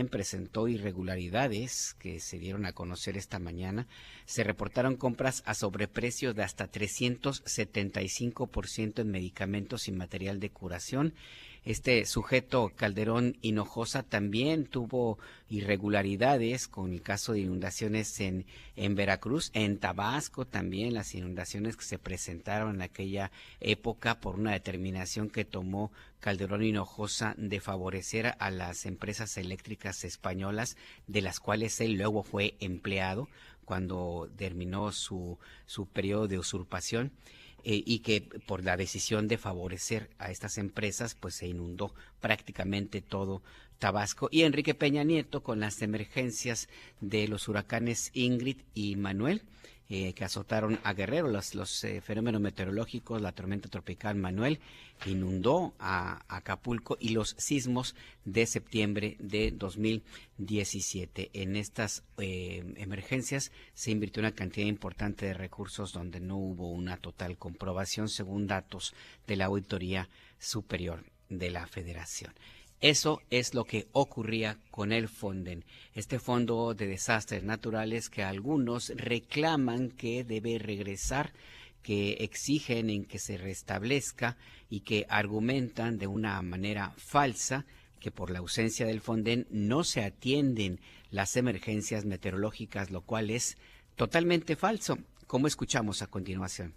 presentó irregularidades que se dieron a conocer esta mañana. Se reportaron compras a sobreprecio de hasta 375% en medicamentos y material de curación. Este sujeto, Calderón Hinojosa, también tuvo irregularidades con el caso de inundaciones en Veracruz, en Tabasco también, las inundaciones que se presentaron en aquella época por una determinación que tomó Calderón Hinojosa de favorecer a las empresas eléctricas españolas, de las cuales él luego fue empleado cuando terminó su periodo de usurpación. Y que por la decisión de favorecer a estas empresas, pues se inundó prácticamente todo Tabasco. Y Enrique Peña Nieto, con las emergencias de los huracanes Ingrid y Manuel, que azotaron a Guerrero, los fenómenos meteorológicos, la tormenta tropical Manuel inundó a Acapulco, y los sismos de septiembre de 2017. En estas emergencias se invirtió una cantidad importante de recursos donde no hubo una total comprobación, según datos de la Auditoría Superior de la Federación. Eso es lo que ocurría con el Fonden, este fondo de desastres naturales que algunos reclaman que debe regresar, que exigen en que se restablezca, y que argumentan de una manera falsa que por la ausencia del Fonden no se atienden las emergencias meteorológicas, lo cual es totalmente falso, como escuchamos a continuación.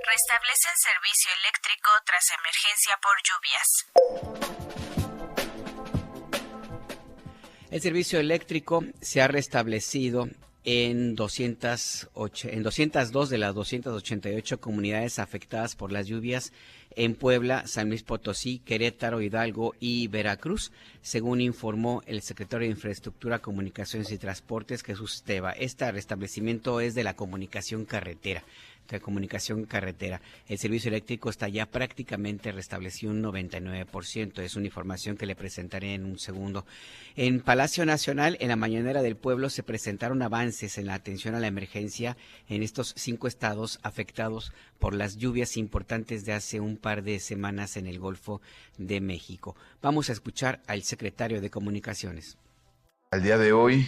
Restablecen servicio eléctrico tras emergencia por lluvias. El servicio eléctrico se ha restablecido en 202 de las 288 comunidades afectadas por las lluvias en Puebla, San Luis Potosí, Querétaro, Hidalgo y Veracruz, según informó el secretario de Infraestructura, Comunicaciones y Transportes, Jesús Esteva. Este restablecimiento es de la comunicación carretera. El servicio eléctrico está ya prácticamente restablecido un 99%. Es una información que le presentaré en un segundo. En Palacio Nacional, en la Mañanera del Pueblo, se presentaron avances en la atención a la emergencia en estos 5 estados afectados por las lluvias importantes de hace un par de semanas en el Golfo de México. Vamos a escuchar al secretario de Comunicaciones. Al día de hoy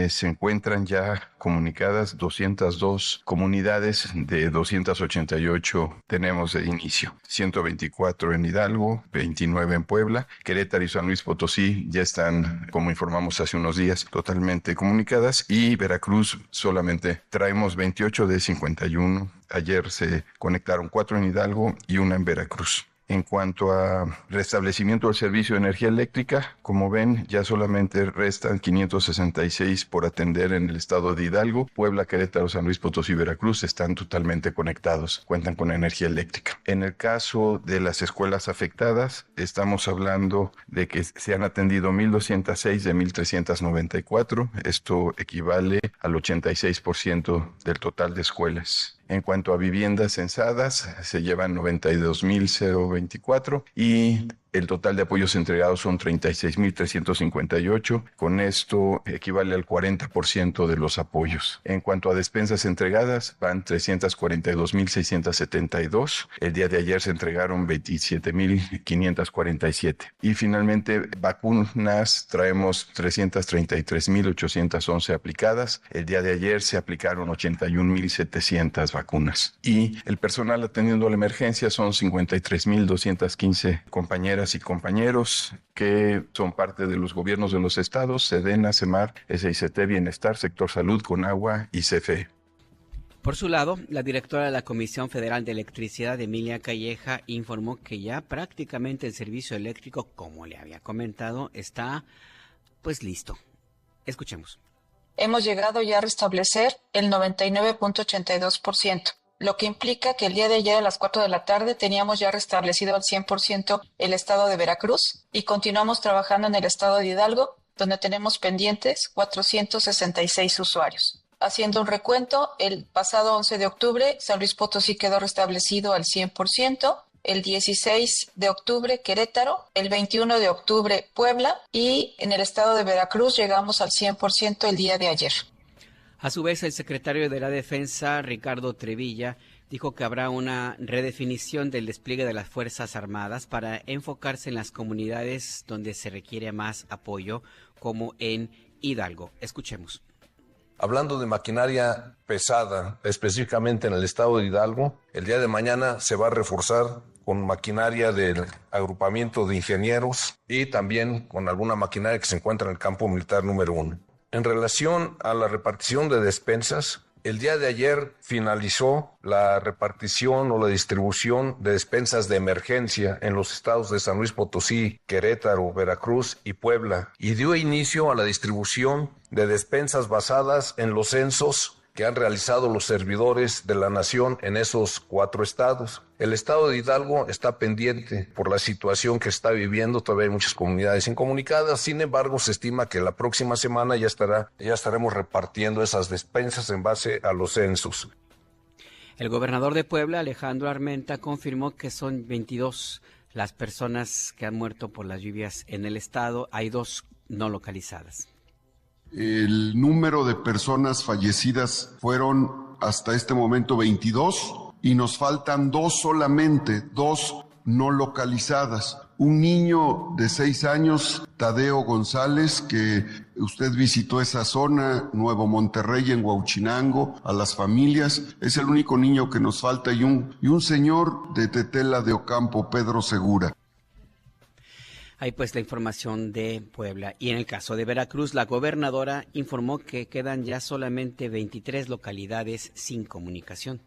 se encuentran ya comunicadas 202 comunidades de 288 tenemos de inicio. 124 en Hidalgo, 29 en Puebla, Querétaro y San Luis Potosí ya están, como informamos hace unos días, totalmente comunicadas, y Veracruz solamente traemos 28 de 51. Ayer se conectaron 4 en Hidalgo y 1 en Veracruz. En cuanto a restablecimiento del servicio de energía eléctrica, como ven, ya solamente restan 566 por atender en el estado de Hidalgo. Puebla, Querétaro, San Luis Potosí y Veracruz están totalmente conectados, cuentan con energía eléctrica. En el caso de las escuelas afectadas, estamos hablando de que se han atendido 1.206 de 1.394. Esto equivale al 86% del total de escuelas. En cuanto a viviendas censadas, se llevan 92.024 y El total de apoyos entregados son 36,358. Con esto equivale al 40% de los apoyos. En cuanto a despensas entregadas, van 342,672. El día de ayer se entregaron 27,547. Y finalmente, vacunas, traemos 333,811 aplicadas. El día de ayer se aplicaron 81,700 vacunas. Y el personal atendiendo a la emergencia son 53,215 compañeras y compañeros que son parte de los gobiernos de los estados, SEDENA, SEMAR, SICT, Bienestar, Sector Salud, CONAGUA y CFE. Por su lado, la directora de la Comisión Federal de Electricidad, Emilia Calleja, informó que ya prácticamente el servicio eléctrico, como le había comentado, está pues listo. Escuchemos. Hemos llegado ya a restablecer el 99.82%. Lo que implica que el día de ayer a las 4 de la tarde teníamos ya restablecido al 100% el estado de Veracruz y continuamos trabajando en el estado de Hidalgo, donde tenemos pendientes 466 usuarios. Haciendo un recuento, el pasado 11 de octubre San Luis Potosí quedó restablecido al 100%, el 16 de octubre Querétaro, el 21 de octubre Puebla y en el estado de Veracruz llegamos al 100% el día de ayer. A su vez, el secretario de la Defensa, Ricardo Trevilla, dijo que habrá una redefinición del despliegue de las Fuerzas Armadas para enfocarse en las comunidades donde se requiere más apoyo, como en Hidalgo. Escuchemos. Hablando de maquinaria pesada, específicamente en el estado de Hidalgo, el día de mañana se va a reforzar con maquinaria del agrupamiento de ingenieros y también con alguna maquinaria que se encuentra en el campo militar número 1. En relación a la repartición de despensas, el día de ayer finalizó la repartición o la distribución de despensas de emergencia en los estados de San Luis Potosí, Querétaro, Veracruz y Puebla y dio inicio a la distribución de despensas basadas en los censos que han realizado los servidores de la nación en esos 4 estados. El estado de Hidalgo está pendiente por la situación que está viviendo, todavía hay muchas comunidades incomunicadas, sin embargo se estima que la próxima semana ya estaremos repartiendo esas despensas en base a los censos. El gobernador de Puebla, Alejandro Armenta, confirmó que son 22 las personas que han muerto por las lluvias en el estado, hay 2 no localizadas. El número de personas fallecidas fueron hasta este momento 22 y nos faltan 2 solamente, 2 no localizadas. Un niño de 6 años, Tadeo González, que usted visitó esa zona, Nuevo Monterrey, en Huauchinango, a las familias, es el único niño que nos falta, y un señor de Tetela de Ocampo, Pedro Segura. Ahí pues la información de Puebla. Y en el caso de Veracruz, la gobernadora informó que quedan ya solamente 23 localidades sin comunicación.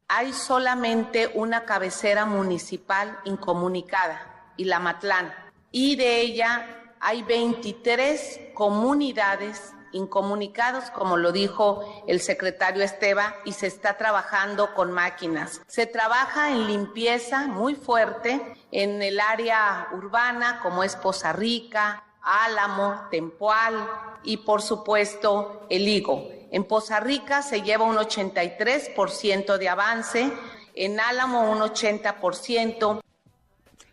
Hay solamente una cabecera municipal incomunicada, Ilamatlán, y de ella hay 23 comunidades incomunicados, como lo dijo el secretario Esteva, y se está trabajando con máquinas. Se trabaja en limpieza muy fuerte en el área urbana, como es Poza Rica, Álamo, Tempoal y, por supuesto, El Higo. En Poza Rica se lleva un 83% de avance, en Álamo un 80%.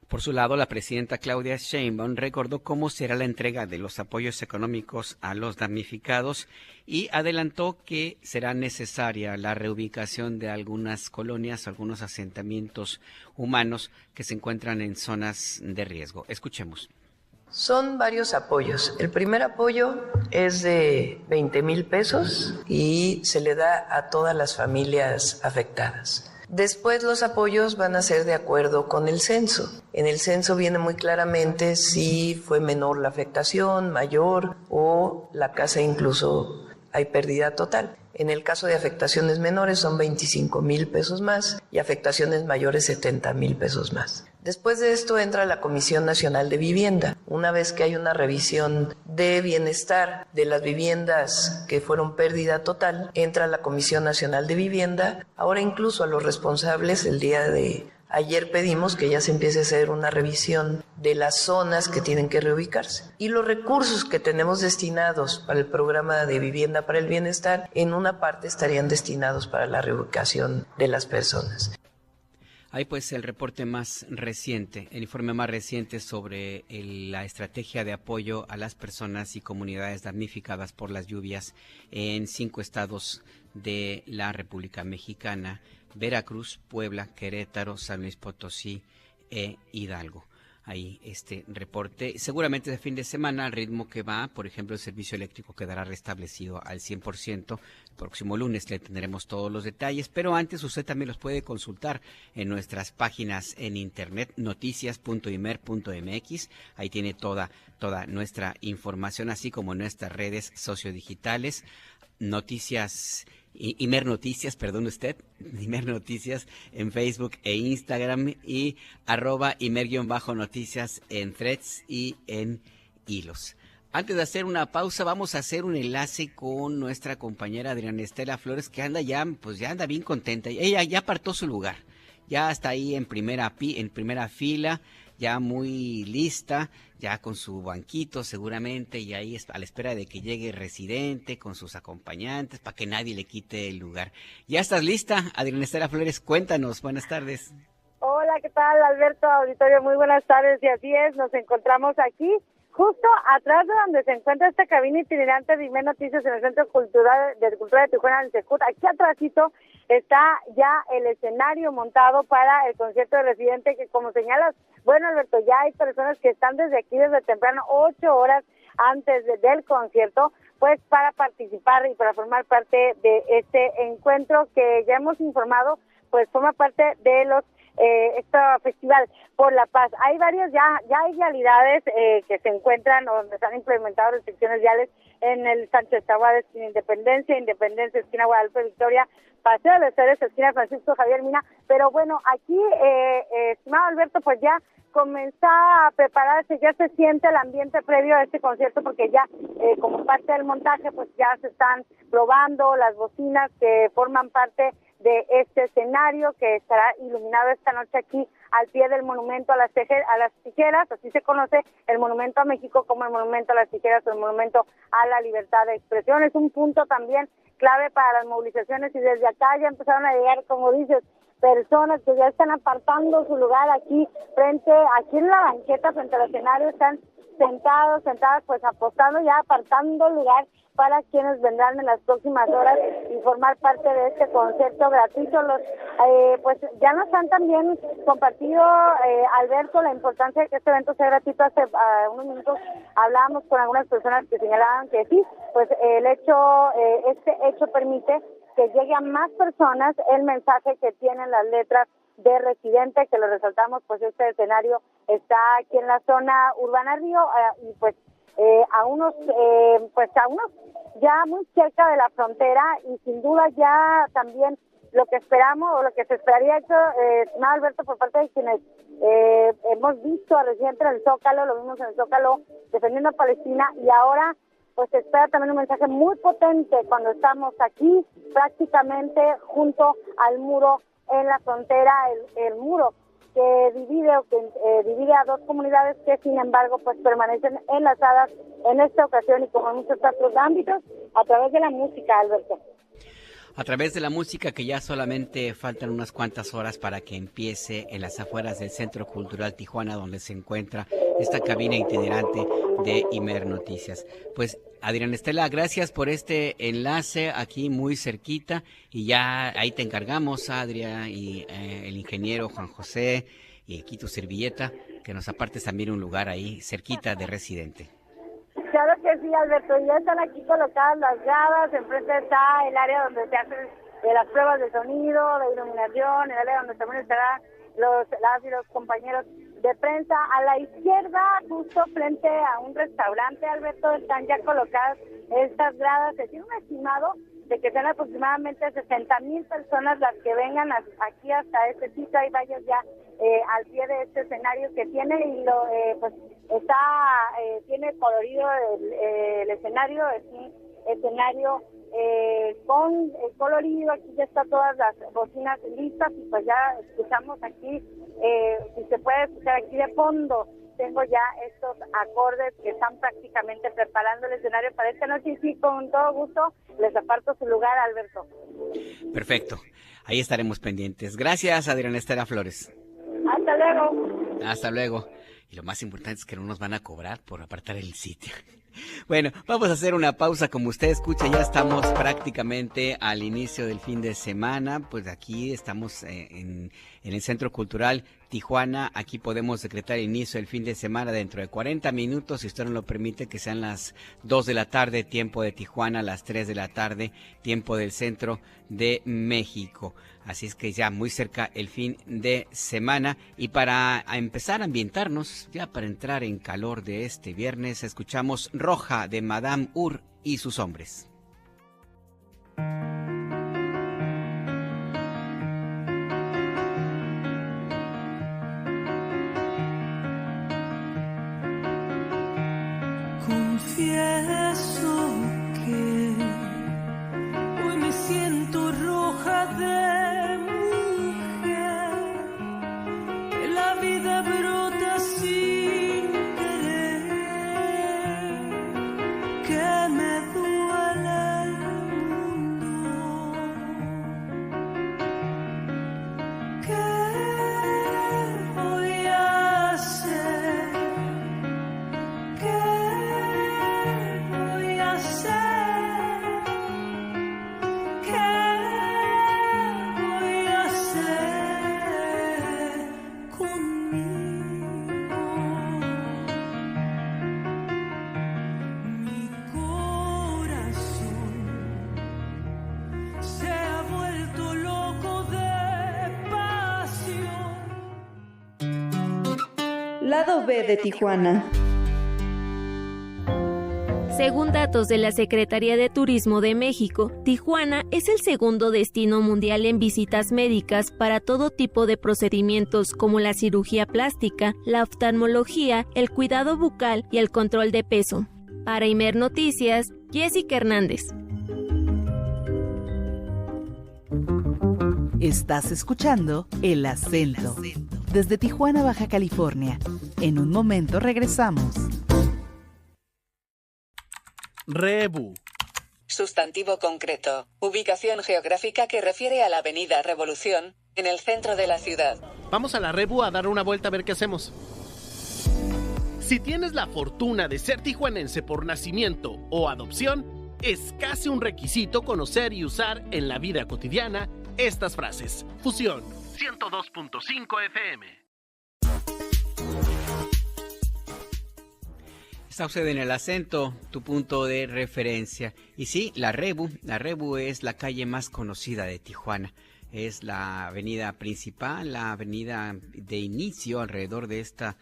Por su lado, la presidenta Claudia Sheinbaum recordó cómo será la entrega de los apoyos económicos a los damnificados y adelantó que será necesaria la reubicación de algunas colonias, algunos asentamientos humanos que se encuentran en zonas de riesgo. Escuchemos. Son varios apoyos. El primer apoyo es de 20,000 pesos y se le da a todas las familias afectadas. Después los apoyos van a ser de acuerdo con el censo. En el censo viene muy claramente si fue menor la afectación, mayor, o la casa incluso hay pérdida total. En el caso de afectaciones menores son 25,000 pesos más y afectaciones mayores 70,000 pesos más. Después de esto entra la Comisión Nacional de Vivienda. Una vez que hay una revisión de bienestar de las viviendas que fueron pérdida total, entra la Comisión Nacional de Vivienda. Ahora incluso a los responsables, el día de ayer pedimos que ya se empiece a hacer una revisión de las zonas que tienen que reubicarse. Y los recursos que tenemos destinados para el programa de vivienda para el bienestar, en una parte estarían destinados para la reubicación de las personas. Ahí pues el reporte más reciente, el informe más reciente sobre la estrategia de apoyo a las personas y comunidades damnificadas por las lluvias en 5 estados de la República Mexicana: Veracruz, Puebla, Querétaro, San Luis Potosí e Hidalgo. Ahí este reporte, seguramente de fin de semana, al ritmo que va, por ejemplo, el servicio eléctrico quedará restablecido al 100%. El próximo lunes le tendremos todos los detalles, pero antes usted también los puede consultar en nuestras páginas en internet, noticias.imer.mx. Ahí tiene toda nuestra información, así como nuestras redes sociodigitales, Imer Noticias, Imer Noticias en Facebook e Instagram, y @Imer_Noticias en Threads y en Hilos. Antes de hacer una pausa, vamos a hacer un enlace con nuestra compañera Adriana Estela Flores, que anda ya anda bien contenta. Ella ya apartó su lugar, ya está ahí en primera fila, ya muy lista, ya con su banquito seguramente, y ahí a la espera de que llegue el residente con sus acompañantes para que nadie le quite el lugar. ¿Ya estás lista, Adriana Estela Flores? Cuéntanos, buenas tardes. Hola, ¿qué tal, Alberto? Auditorio, muy buenas tardes, y así es, nos encontramos aquí, justo atrás de donde se encuentra esta cabina itinerante de Imer Noticias en el Centro Cultural de Tijuana, en Secut. Aquí atrásito está ya el escenario montado para el concierto de Residente, que como señalas, bueno, Alberto, ya hay personas que están desde aquí, desde temprano, 8 horas antes del concierto, pues para participar y para formar parte de este encuentro que ya hemos informado, pues forma parte de los este festival por la paz. Hay varios, ya hay vialidades que se encuentran donde se han implementado restricciones viales en el Sánchez Taboada, esquina Independencia, esquina Guadalupe Victoria, Paseo de los Héroes, esquina Francisco Javier Mina. Pero bueno, aquí, estimado Alberto, pues ya comenzó a prepararse, ya se siente el ambiente previo a este concierto, porque ya como parte del montaje, pues ya se están probando las bocinas que forman parte de este escenario que estará iluminado esta noche aquí al pie del monumento a las tijeras, así se conoce el monumento a México como el monumento a las tijeras o el monumento a la libertad de expresión. Es un punto también clave para las movilizaciones, y desde acá ya empezaron a llegar, como dices, personas que ya están apartando su lugar aquí en la banqueta frente al escenario, están sentadas, pues apostando, ya apartando lugar para quienes vendrán en las próximas horas y formar parte de este concierto gratuito. Pues ya nos han también compartido, Alberto, la importancia de que este evento sea gratuito. Hace unos minutos hablábamos con algunas personas que señalaban que sí, pues este hecho permite que llegue a más personas el mensaje que tienen las letras de Residente, que lo resaltamos, pues este escenario está aquí en la zona urbana Río, y pues a unos ya muy cerca de la frontera, y sin duda ya también lo que esperamos o lo que se esperaría estimado Alberto, por parte de quienes hemos visto a Residente en el Zócalo, lo vimos en el Zócalo defendiendo a Palestina, y ahora pues se espera también un mensaje muy potente cuando estamos aquí prácticamente junto al muro en la frontera, el muro que divide a dos comunidades que sin embargo pues permanecen enlazadas en esta ocasión, y como en muchos otros ámbitos, a través de la música, Alberto. A través de la música, que ya solamente faltan unas cuantas horas para que empiece en las afueras del Centro Cultural Tijuana, donde se encuentra esta cabina itinerante de Imer Noticias. Pues Adriana Estela, gracias por este enlace aquí muy cerquita, y ya ahí te encargamos, Adria, y el ingeniero Juan José, y aquí tu servilleta, que nos apartes también un lugar ahí cerquita de Residente. Claro que sí, Alberto, ya están aquí colocadas las gradas, enfrente está el área donde se hacen las pruebas de sonido, de iluminación, el área donde también estarán los compañeros de prensa. A la izquierda, justo frente a un restaurante, Alberto, están ya colocadas estas gradas. Se tiene un estimado de que sean aproximadamente 60,000 personas las que vengan aquí hasta este sitio. Hay varios ya al pie de este escenario que tiene, y pues tiene colorido el escenario, es un escenario con colorido. Aquí ya están todas las bocinas listas, y pues ya escuchamos aquí, si se puede escuchar aquí de fondo, tengo ya estos acordes que están prácticamente preparando el escenario para esta noche y sí, con todo gusto les aparto su lugar, Alberto. Perfecto, ahí estaremos pendientes. Gracias, Adriana Estela Flores. Hasta luego. Hasta luego. Y lo más importante es que no nos van a cobrar por apartar el sitio. Bueno, vamos a hacer una pausa. Como usted escucha, ya estamos prácticamente al inicio del fin de semana. Pues aquí estamos en el Centro Cultural Tijuana. Aquí podemos decretar el inicio del fin de semana dentro de 40 minutos, si usted no lo permite, que sean las 2 de la tarde, tiempo de Tijuana, las 3 de la tarde, tiempo del centro de México. Así es que ya muy cerca el fin de semana. Y para empezar a ambientarnos, ya para entrar en calor de este viernes, escuchamos Roja de Madame Ur y sus hombres. Confieso que hoy me siento roja de mujer, que la vida brota sin querer, que me duele el mundo, ¿qué voy a hacer? Lado B de Tijuana. Según datos de la Secretaría de Turismo de México, Tijuana es el segundo destino mundial en visitas médicas para todo tipo de procedimientos como la cirugía plástica, la oftalmología, el cuidado bucal y el control de peso. Para Imer Noticias, Jessica Hernández. Estás escuchando El Acento. Desde Tijuana, Baja California. En un momento regresamos. Rebu. Sustantivo concreto. Ubicación geográfica que refiere a la avenida Revolución, en el centro de la ciudad. Vamos a la Rebu a dar una vuelta a ver qué hacemos. Si tienes la fortuna de ser tijuanense por nacimiento o adopción, es casi un requisito conocer y usar en la vida cotidiana estas frases. Fusión 102.5 FM. Está usted en El Acento, tu punto de referencia. Y sí, la Rebu es la calle más conocida de Tijuana. Es la avenida principal, la avenida de inicio alrededor de esta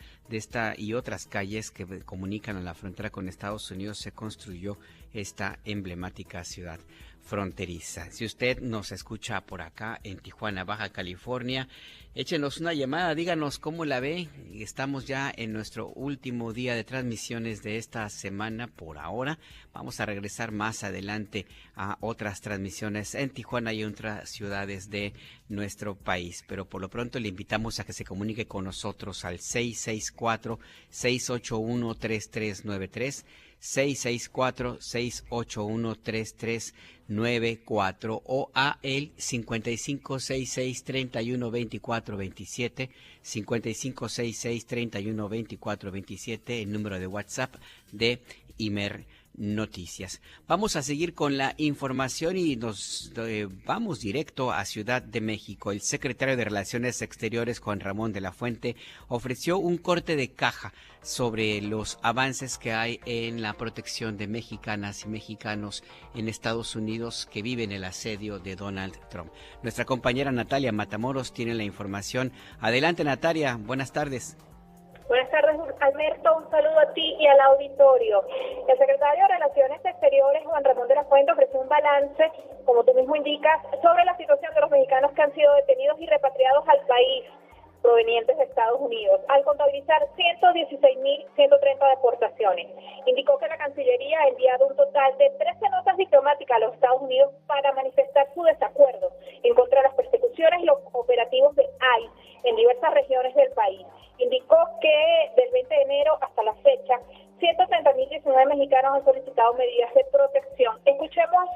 y otras calles que comunican a la frontera con Estados Unidos. Se construyó esta emblemática ciudad fronteriza. Si usted nos escucha por acá en Tijuana, Baja California, échenos una llamada, díganos cómo la ve. Estamos ya en nuestro último día de transmisiones de esta semana por ahora. Vamos a regresar más adelante a otras transmisiones en Tijuana y en otras ciudades de nuestro país. Pero por lo pronto le invitamos a que se comunique con nosotros al 664-681-3393. 664-681-3394 o a el 5566-312427, 5566-312427, el número de WhatsApp de Imer Noticias. Vamos a seguir con la información y nos vamos directo a Ciudad de México. El secretario de Relaciones Exteriores, Juan Ramón de la Fuente, ofreció un corte de caja sobre los avances que hay en la protección de mexicanas y mexicanos en Estados Unidos que viven el asedio de Donald Trump. Nuestra compañera Natalia Matamoros tiene la información. Adelante, Natalia, buenas tardes. Buenas tardes, Alberto. Un saludo a ti y al auditorio. El secretario de Relaciones Exteriores, Juan Ramón de la Fuente, ofreció un balance, como tú mismo indicas, sobre la situación de los mexicanos que han sido detenidos y repatriados al país provenientes de Estados Unidos, al contabilizar 116.130 deportaciones. Indicó que la Cancillería ha enviado un total de 13 notas diplomáticas a los Estados Unidos para manifestar su desacuerdo en contra de las persecuciones y los operativos de ICE en diversas regiones del país. Indicó que del 20 de enero hasta la fecha, 130.019 mexicanos han solicitado medidas de protección. Escuchemos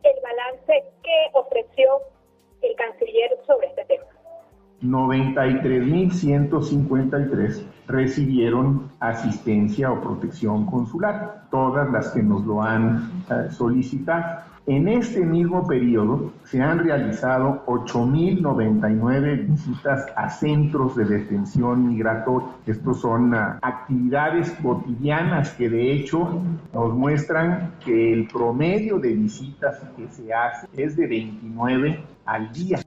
el balance que ofreció el canciller sobre este tema. 93.153 recibieron asistencia o protección consular, todas las que nos lo han solicitado. En este mismo periodo se han realizado 8.099 visitas a centros de detención migratoria. Estos son actividades cotidianas que de hecho nos muestran que el promedio de visitas que se hace es de 29 al día.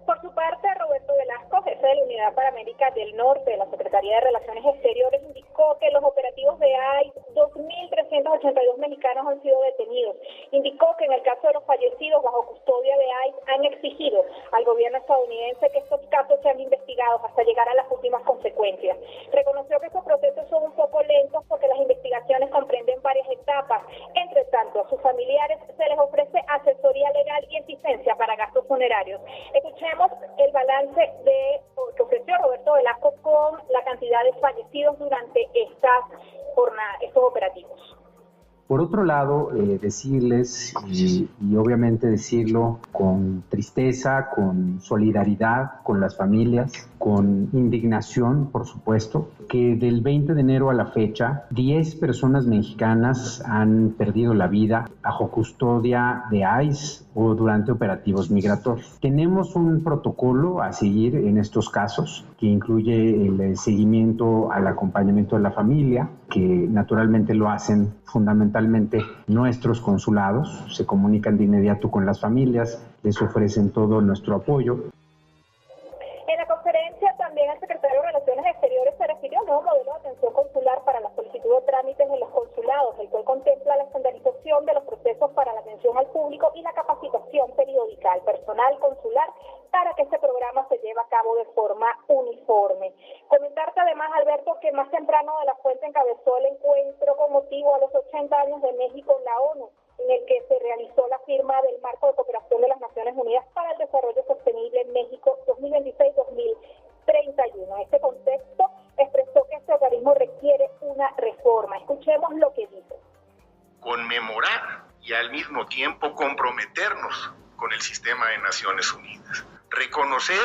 Por su parte, Roberto Velasco, jefe de la Unidad para América del Norte de la Secretaría de Relaciones Exteriores, indicó que los operativos de ICE, 2.382 mexicanos han sido detenidos. Indicó que en el caso de los fallecidos bajo custodia de ICE han exigido al gobierno estadounidense que estos casos sean investigados hasta llegar a las últimas consecuencias. Reconoció que estos procesos son un poco lentos porque las investigaciones comprenden varias etapas. Entre tanto, a sus familiares se les ofrece asesoría legal y asistencia para gastos funerarios. Escuchemos el balance que ofreció Roberto Velasco con la cantidad de fallecidos durante estas jornadas, estos operativos. Por otro lado, decirles, y obviamente decirlo con tristeza, con solidaridad con las familias, con indignación, por supuesto, que del 20 de enero a la fecha, 10 personas mexicanas han perdido la vida bajo custodia de ICE o durante operativos migratorios. Tenemos un protocolo a seguir en estos casos que incluye el seguimiento al acompañamiento de la familia, que naturalmente lo hacen fundamentalmente nuestros consulados, se comunican de inmediato con las familias, les ofrecen todo nuestro apoyo. En la conferencia también el secretario de Relaciones Exteriores se refirió a un nuevo modelo de atención consular para la solicitud de trámites en los consulados, el cual contempla la estandarización de los procesos para la atención al público y la capacitación periódica al personal consular para que este programa se lleve a cabo de forma uniforme. Comentarte además, Alberto, que más temprano de la Fuente encabezó el encuentro con motivo a los 80 años de México en la ONU, en el que se realizó la firma del Marco de Cooperación de las Naciones Unidas para el Desarrollo Sostenible en México 2026-2031. En este contexto expresó que este organismo requiere una reforma. Escuchemos lo que dijo. Conmemorar y al mismo tiempo comprometernos con el sistema de Naciones Unidas. Reconocer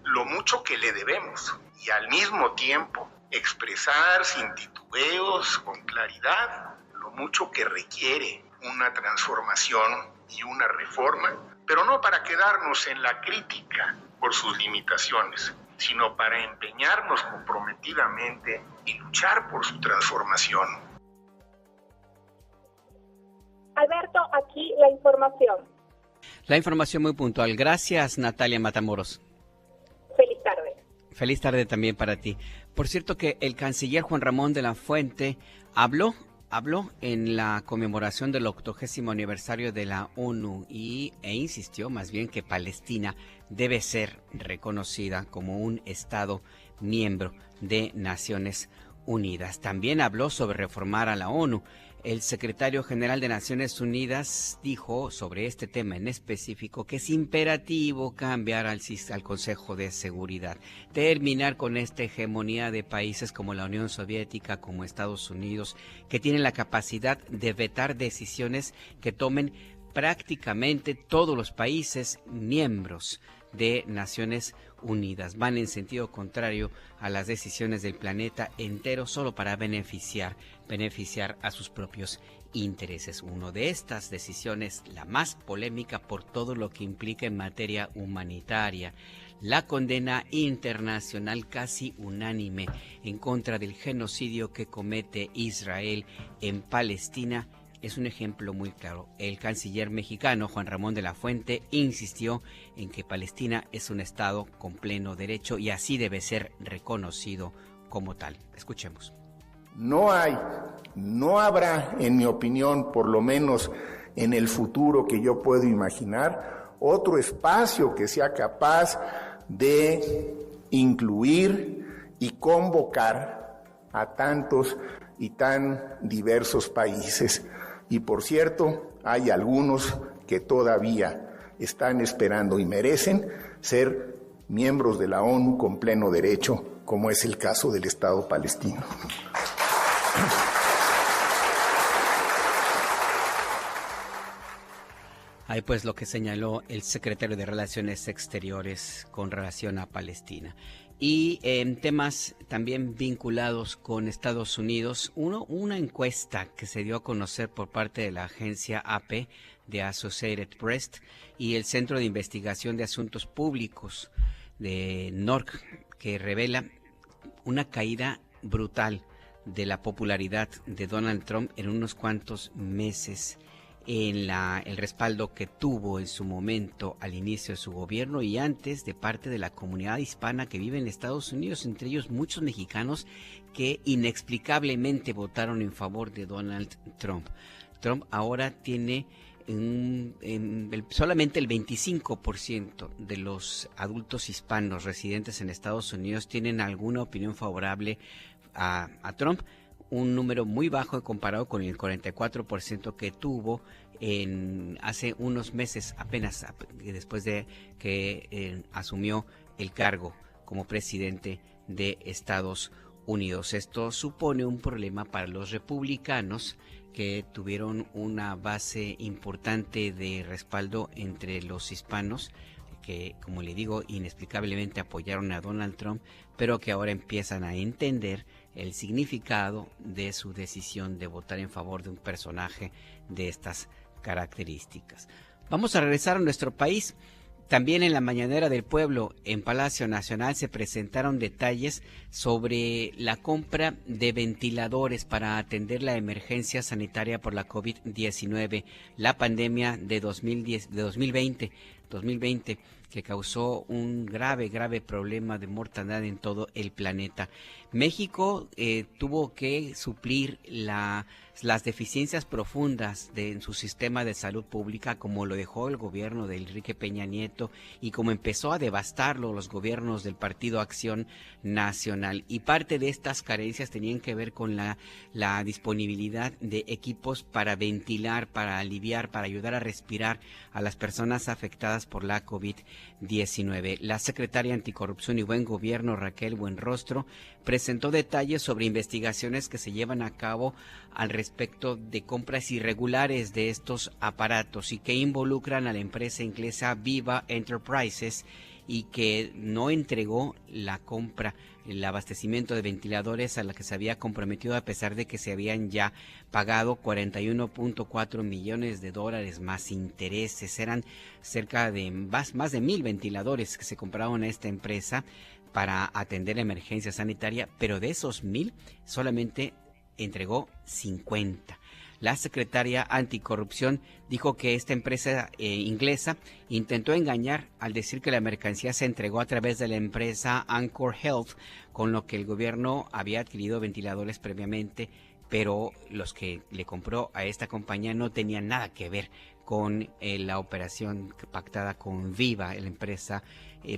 lo mucho que le debemos y al mismo tiempo expresar sin titubeos, con claridad, lo mucho que requiere una transformación y una reforma, pero no para quedarnos en la crítica por sus limitaciones, sino para empeñarnos comprometidamente y luchar por su transformación. Alberto, aquí la información. La información muy puntual. Gracias, Natalia Matamoros. Feliz tarde. Feliz tarde también para ti. Por cierto que el canciller Juan Ramón de la Fuente habló en la conmemoración del 80º aniversario de la ONU e insistió más bien que Palestina debe ser reconocida como un Estado miembro de Naciones Unidas. También habló sobre reformar a la ONU. El secretario general de Naciones Unidas dijo sobre este tema en específico que es imperativo cambiar al Consejo de Seguridad, terminar con esta hegemonía de países como la Unión Soviética, como Estados Unidos, que tienen la capacidad de vetar decisiones que tomen prácticamente todos los países miembros de Naciones Unidas. Van en sentido contrario a las decisiones del planeta entero solo para beneficiar a sus propios intereses. Una de estas decisiones, la más polémica por todo lo que implica en materia humanitaria, la condena internacional casi unánime en contra del genocidio que comete Israel en Palestina, es un ejemplo muy claro. El canciller mexicano Juan Ramón de la Fuente insistió en que Palestina es un Estado con pleno derecho y así debe ser reconocido como tal. Escuchemos. No habrá, en mi opinión, por lo menos en el futuro que yo puedo imaginar, otro espacio que sea capaz de incluir y convocar a tantos y tan diversos países. Y por cierto, hay algunos que todavía están esperando y merecen ser miembros de la ONU con pleno derecho, como es el caso del Estado palestino. Ahí pues lo que señaló el secretario de Relaciones Exteriores con relación a Palestina. Y en temas también vinculados con Estados Unidos, una encuesta que se dio a conocer por parte de la agencia AP de Associated Press y el Centro de Investigación de Asuntos Públicos de NORC, que revela una caída brutal de la popularidad de Donald Trump en unos cuantos meses, en el respaldo que tuvo en su momento al inicio de su gobierno y antes de parte de la comunidad hispana que vive en Estados Unidos, entre ellos muchos mexicanos que inexplicablemente votaron en favor de Donald Trump. Trump ahora tiene solamente el 25% de los adultos hispanos residentes en Estados Unidos tienen alguna opinión favorable a Trump, un número muy bajo comparado con el 44% que tuvo hace unos meses, apenas después de que asumió el cargo como presidente de Estados Unidos. Esto supone un problema para los republicanos, que tuvieron una base importante de respaldo entre los hispanos, que, como le digo, inexplicablemente apoyaron a Donald Trump, pero que ahora empiezan a entender el significado de su decisión de votar en favor de un personaje de estas características. Vamos a regresar a nuestro país. También en la Mañanera del Pueblo, en Palacio Nacional, se presentaron detalles sobre la compra de ventiladores para atender la emergencia sanitaria por la COVID-19, la pandemia de 2020, que causó un grave problema de mortandad en todo el planeta. México tuvo que suplir las deficiencias profundas en su sistema de salud pública, como lo dejó el gobierno de Enrique Peña Nieto y como empezó a devastarlo los gobiernos del Partido Acción Nacional. Y parte de estas carencias tenían que ver con la disponibilidad de equipos para ventilar, para aliviar, para ayudar a respirar a las personas afectadas por la COVID-19. La secretaria Anticorrupción y Buen Gobierno, Raquel Buenrostro, presentó detalles sobre investigaciones que se llevan a cabo al respecto de compras irregulares de estos aparatos y que involucran a la empresa inglesa Viva Enterprises y que no entregó la compra, el abastecimiento de ventiladores a la que se había comprometido, a pesar de que se habían ya pagado $41.4 millones más intereses. Eran cerca de más de 1,000 ventiladores que se compraron a esta empresa para atender la emergencia sanitaria, pero de esos 1,000 solamente entregó 50. La secretaria Anticorrupción dijo que esta empresa inglesa intentó engañar al decir que la mercancía se entregó a través de la empresa Anchor Health, con lo que el gobierno había adquirido ventiladores previamente, pero los que le compró a esta compañía no tenían nada que ver con la operación pactada con Viva, la empresa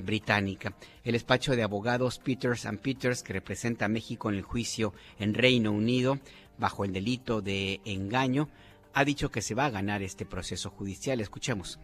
británica. El despacho de abogados Peters & Peters, que representa a México en el juicio en Reino Unido bajo el delito de engaño, ha dicho que se va a ganar este proceso judicial. Escuchemos.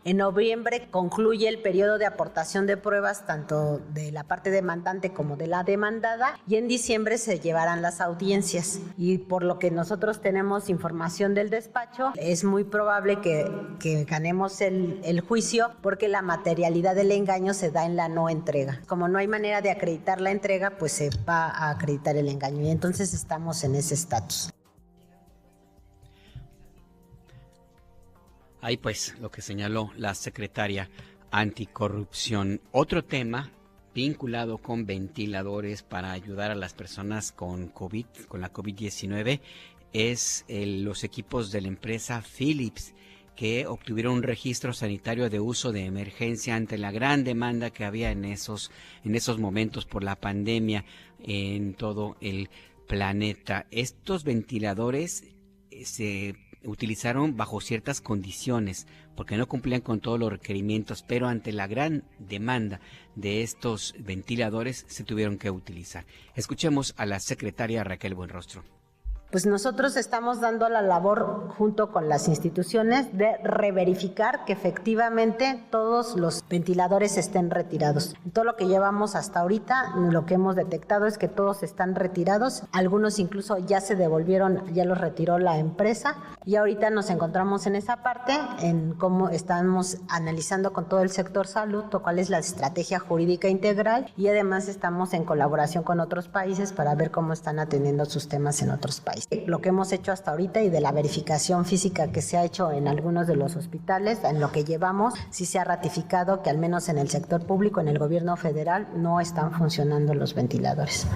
En noviembre concluye el periodo de aportación de pruebas tanto de la parte demandante como de la demandada, y en diciembre se llevarán las audiencias. Y por lo que nosotros tenemos información del despacho, es muy probable que ganemos el juicio, porque la materialidad del engaño se da en la no entrega. Como no hay manera de acreditar la entrega, pues se va a acreditar el engaño, y entonces estamos en ese estatus. Ahí pues lo que señaló la secretaria Anticorrupción. Otro tema vinculado con ventiladores para ayudar a las personas con la COVID-19, es los equipos de la empresa Philips, que obtuvieron un registro sanitario de uso de emergencia ante la gran demanda que había en esos momentos por la pandemia en todo el planeta. Estos ventiladores se utilizaron bajo ciertas condiciones porque no cumplían con todos los requerimientos, pero ante la gran demanda de estos ventiladores se tuvieron que utilizar. Escuchemos a la secretaria Raquel Buenrostro. Pues nosotros estamos dando la labor junto con las instituciones de reverificar que efectivamente todos los ventiladores estén retirados. Todo lo que llevamos hasta ahorita, lo que hemos detectado es que todos están retirados, algunos incluso ya se devolvieron, ya los retiró la empresa y ahorita nos encontramos en esa parte, en cómo estamos analizando con todo el sector salud cuál es la estrategia jurídica integral y además estamos en colaboración con otros países para ver cómo están atendiendo sus temas en otros países. Lo que hemos hecho hasta ahorita y de la verificación física que se ha hecho en algunos de los hospitales, en lo que llevamos, sí se ha ratificado que al menos en el sector público, en el gobierno federal, no están funcionando los ventiladores.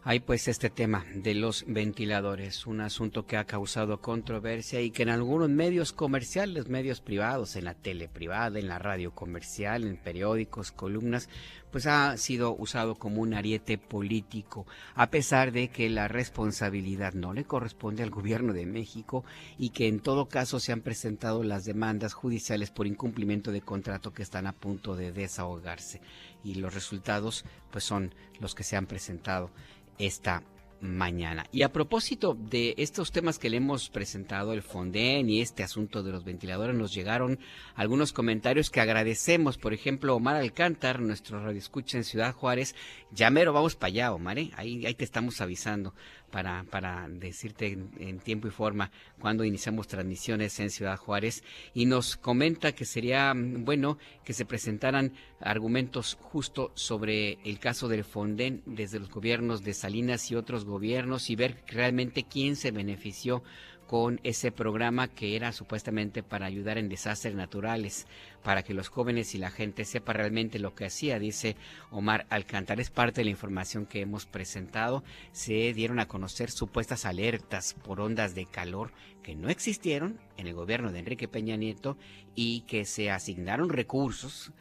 Hay pues este tema de los ventiladores, un asunto que ha causado controversia y que en algunos medios comerciales, medios privados, en la tele privada, en la radio comercial, en periódicos, columnas, pues ha sido usado como un ariete político, a pesar de que la responsabilidad no le corresponde al gobierno de México y que en todo caso se han presentado las demandas judiciales por incumplimiento de contrato que están a punto de desahogarse y los resultados pues son los que se han presentado esta mañana. Y a propósito de estos temas que le hemos presentado, el Fonden y este asunto de los ventiladores, nos llegaron algunos comentarios que agradecemos. Por ejemplo, Omar Alcántar, nuestro radioescucha en Ciudad Juárez. Ya mero vamos para allá, Omar, ¿eh? Ahí te estamos avisando para decirte en tiempo y forma cuando iniciamos transmisiones en Ciudad Juárez, y nos comenta que sería bueno que se presentaran argumentos justo sobre el caso del Fonden desde los gobiernos de Salinas y otros gobiernos y ver realmente quién se benefició con ese programa que era supuestamente para ayudar en desastres naturales, para que los jóvenes y la gente sepa realmente lo que hacía, dice Omar Alcántar. Es parte de la información que hemos presentado. Se dieron a conocer supuestas alertas por ondas de calor que no existieron en el gobierno de Enrique Peña Nieto y que se asignaron recursos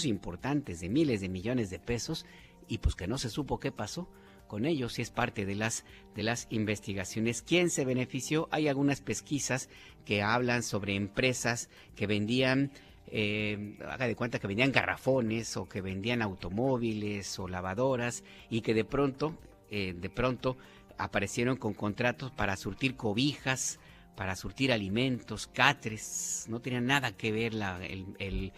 importantes de miles de millones de pesos y pues que no se supo qué pasó con ellos, y es parte de las investigaciones. ¿Quién se benefició? Hay algunas pesquisas que hablan sobre empresas que vendían, haga de cuenta que vendían garrafones o que vendían automóviles o lavadoras y que de pronto aparecieron con contratos para surtir cobijas, para surtir alimentos, catres. No tenía nada que ver el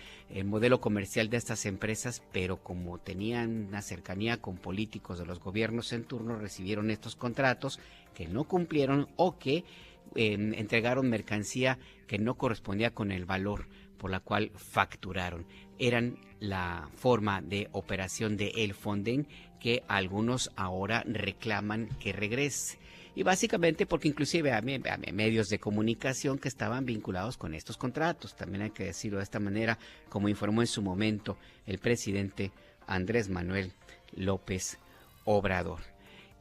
modelo comercial de estas empresas, pero como tenían una cercanía con políticos de los gobiernos en turno, recibieron estos contratos que no cumplieron o que entregaron mercancía que no correspondía con el valor por la cual facturaron. Eran la forma de operación de El Fonden que algunos ahora reclaman que regrese. Y básicamente porque inclusive a medios de comunicación que estaban vinculados con estos contratos, también hay que decirlo de esta manera, como informó en su momento el presidente Andrés Manuel López Obrador.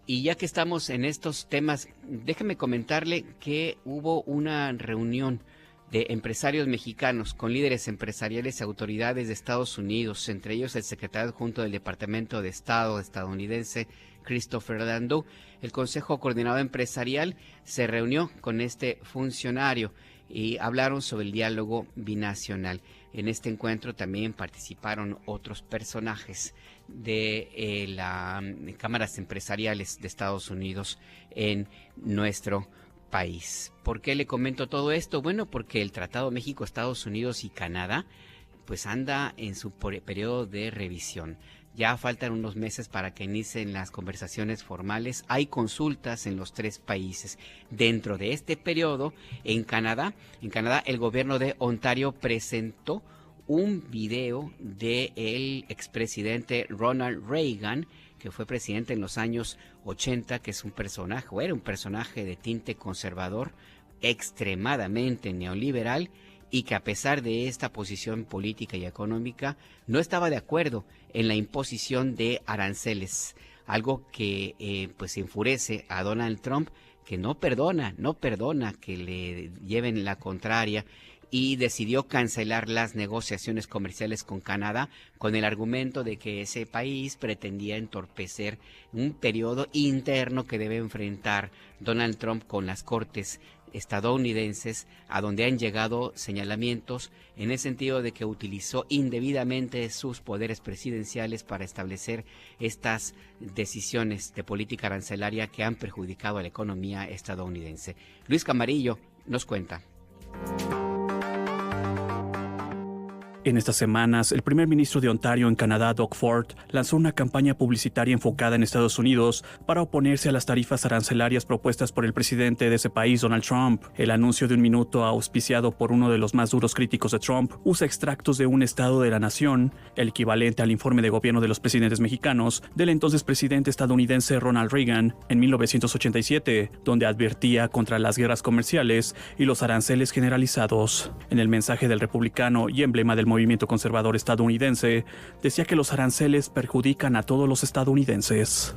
Y ya que estamos en estos temas, déjeme comentarle que hubo una reunión de empresarios mexicanos con líderes empresariales y autoridades de Estados Unidos, entre ellos el secretario adjunto del Departamento de Estado estadounidense, Christopher Landau. El Consejo Coordinador Empresarial se reunió con este funcionario y hablaron sobre el diálogo binacional. En este encuentro también participaron otros personajes de las cámaras empresariales de Estados Unidos en nuestro país. ¿Por qué le comento todo esto? Bueno, porque el Tratado México, Estados Unidos y Canadá pues anda en su periodo de revisión. Ya faltan unos meses para que inicien las conversaciones formales. Hay consultas en los tres países. Dentro de este periodo, en Canadá el gobierno de Ontario presentó un video del expresidente Ronald Reagan, que fue presidente en los años 80, que es un personaje, o era un personaje de tinte conservador, extremadamente neoliberal, y que a pesar de esta posición política y económica, no estaba de acuerdo en la imposición de aranceles, algo que pues enfurece a Donald Trump, que no perdona que le lleven la contraria, y decidió cancelar las negociaciones comerciales con Canadá con el argumento de que ese país pretendía entorpecer un periodo interno que debe enfrentar Donald Trump con las Cortes estadounidenses, a donde han llegado señalamientos en el sentido de que utilizó indebidamente sus poderes presidenciales para establecer estas decisiones de política arancelaria que han perjudicado a la economía estadounidense. Luis Camarillo nos cuenta. En estas semanas, el primer ministro de Ontario en Canadá, Doug Ford, lanzó una campaña publicitaria enfocada en Estados Unidos para oponerse a las tarifas arancelarias propuestas por el presidente de ese país, Donald Trump. El anuncio de un minuto, auspiciado por uno de los más duros críticos de Trump, usa extractos de un estado de la nación, el equivalente al informe de gobierno de los presidentes mexicanos del entonces presidente estadounidense Ronald Reagan en 1987, donde advertía contra las guerras comerciales y los aranceles generalizados. En el mensaje del republicano y emblema del movimiento conservador estadounidense, decía que los aranceles perjudican a todos los estadounidenses.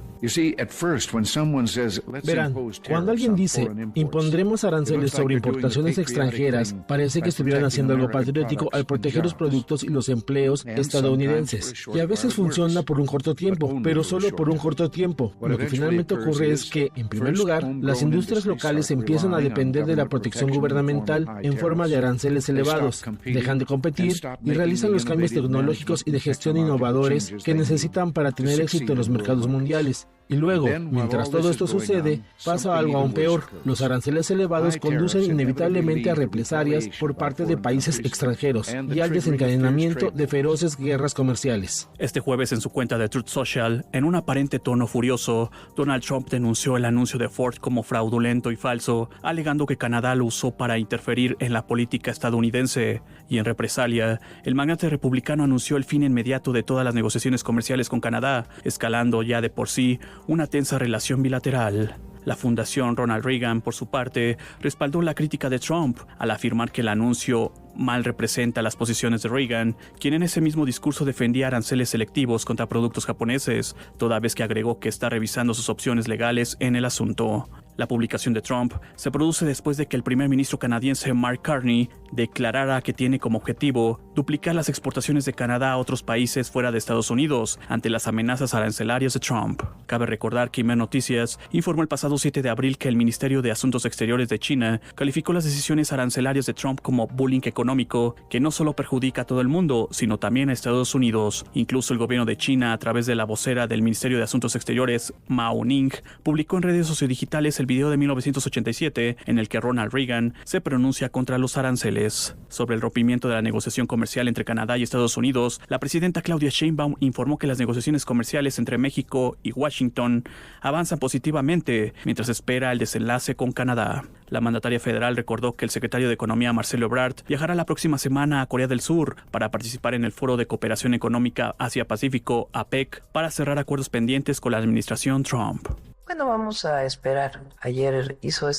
Verán, cuando alguien dice, impondremos aranceles sobre importaciones extranjeras, parece que estuvieran haciendo algo patriótico al proteger los productos y los empleos estadounidenses. Y a veces funciona por un corto tiempo, pero solo por un corto tiempo. Lo que finalmente ocurre es que, en primer lugar, las industrias locales empiezan a depender de la protección gubernamental en forma de aranceles elevados, dejan de competir y realizan los cambios tecnológicos y de gestión innovadores que necesitan para tener éxito en los mercados mundiales. Y luego, mientras todo esto sucede, pasa algo aún peor. Los aranceles elevados conducen inevitablemente a represalias por parte de países extranjeros y al desencadenamiento de feroces guerras comerciales. Este jueves, en su cuenta de Truth Social, en un aparente tono furioso, Donald Trump denunció el anuncio de Ford como fraudulento y falso, alegando que Canadá lo usó para interferir en la política estadounidense. Y en represalia, el magnate republicano anunció el fin inmediato de todas las negociaciones comerciales con Canadá, escalando ya de por sí una tensa relación bilateral. La Fundación Ronald Reagan, por su parte, respaldó la crítica de Trump al afirmar que el anuncio mal representa las posiciones de Reagan, quien en ese mismo discurso defendía aranceles selectivos contra productos japoneses, toda vez que agregó que está revisando sus opciones legales en el asunto. La publicación de Trump se produce después de que el primer ministro canadiense Mark Carney declarara que tiene como objetivo duplicar las exportaciones de Canadá a otros países fuera de Estados Unidos ante las amenazas arancelarias de Trump. Cabe recordar que Imer Noticias informó el pasado 7 de abril que el Ministerio de Asuntos Exteriores de China calificó las decisiones arancelarias de Trump como bullying económico que no solo perjudica a todo el mundo, sino también a Estados Unidos. Incluso el gobierno de China, a través de la vocera del Ministerio de Asuntos Exteriores, Mao Ning, publicó en redes sociodigitales el video de 1987 en el que Ronald Reagan se pronuncia contra los aranceles. Sobre el rompimiento de la negociación comercial entre Canadá y Estados Unidos, la presidenta Claudia Sheinbaum informó que las negociaciones comerciales entre México y Washington avanzan positivamente mientras espera el desenlace con Canadá. La mandataria federal recordó que el secretario de Economía, Marcelo Ebrard, viajará la próxima semana a Corea del Sur para participar en el Foro de Cooperación Económica Asia-Pacífico, APEC, para cerrar acuerdos pendientes con la administración Trump. Bueno, vamos a esperar. Ayer hizo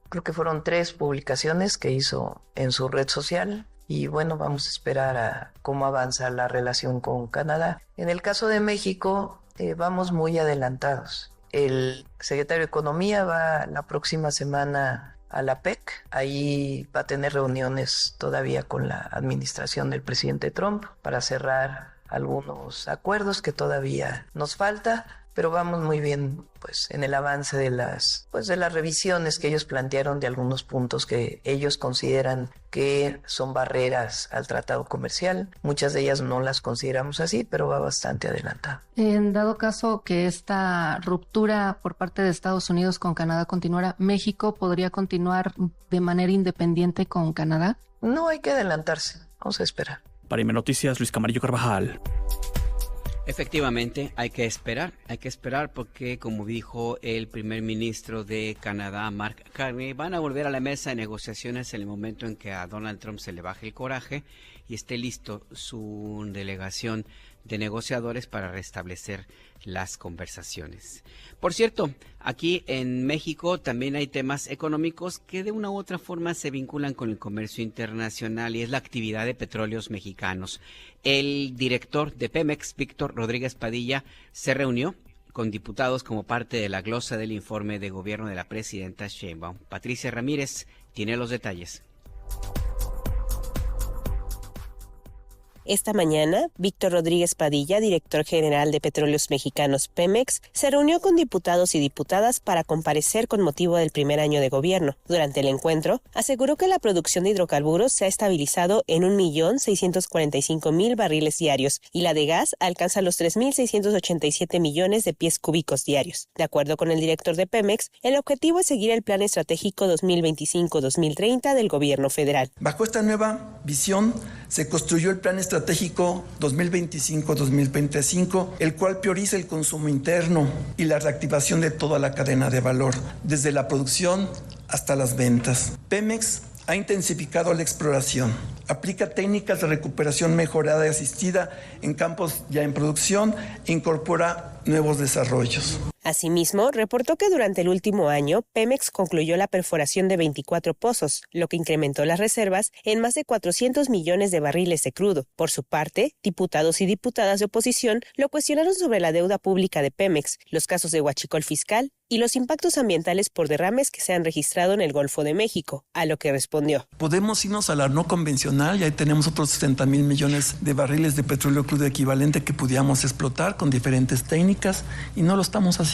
creo que fueron 3 publicaciones que hizo en su red social. Y bueno, vamos a esperar a cómo avanza la relación con Canadá. En el caso de México, vamos muy adelantados. El secretario de Economía va la próxima semana a la PEC. Ahí va a tener reuniones todavía con la administración del presidente Trump para cerrar algunos acuerdos que todavía nos falta. Pero vamos muy bien pues en el avance de las revisiones que ellos plantearon de algunos puntos que ellos consideran que son barreras al tratado comercial. Muchas de ellas no las consideramos así, pero va bastante adelantada. En dado caso que esta ruptura por parte de Estados Unidos con Canadá continuara, ¿México podría continuar de manera independiente con Canadá? No hay que adelantarse, vamos a esperar. Para Imer Noticias, Luis Camarillo Carvajal. Efectivamente, hay que esperar porque, como dijo el primer ministro de Canadá, Mark Carney, van a volver a la mesa de negociaciones en el momento en que a Donald Trump se le baje el coraje y esté listo su delegación de negociadores para restablecer las conversaciones. Por cierto, aquí en México también hay temas económicos que de una u otra forma se vinculan con el comercio internacional y es la actividad de petróleos mexicanos. El director de Pemex, Víctor Rodríguez Padilla, se reunió con diputados como parte de la glosa del informe de gobierno de la presidenta Sheinbaum. Patricia Ramírez tiene los detalles. Esta mañana, Víctor Rodríguez Padilla, director general de Petróleos Mexicanos Pemex, se reunió con diputados y diputadas para comparecer con motivo del primer año de gobierno. Durante el encuentro, aseguró que la producción de hidrocarburos se ha estabilizado en 1.645.000 barriles diarios y la de gas alcanza los 3.687 millones de pies cúbicos diarios. De acuerdo con el director de Pemex, el objetivo es seguir el Plan Estratégico 2025-2030 del gobierno federal. Bajo esta nueva visión, se construyó el Plan Estratégico 2025-2035, el cual prioriza el consumo interno y la reactivación de toda la cadena de valor, desde la producción hasta las ventas. Pemex ha intensificado la exploración, aplica técnicas de recuperación mejorada y asistida en campos ya en producción e incorpora nuevos desarrollos. Asimismo, reportó que durante el último año, Pemex concluyó la perforación de 24 pozos, lo que incrementó las reservas en más de 400 millones de barriles de crudo. Por su parte, diputados y diputadas de oposición lo cuestionaron sobre la deuda pública de Pemex, los casos de huachicol fiscal y los impactos ambientales por derrames que se han registrado en el Golfo de México, a lo que respondió. Podemos irnos a la no convencional y ahí tenemos otros 70,000 millones de barriles de petróleo crudo equivalente que pudiéramos explotar con diferentes técnicas y no lo estamos haciendo.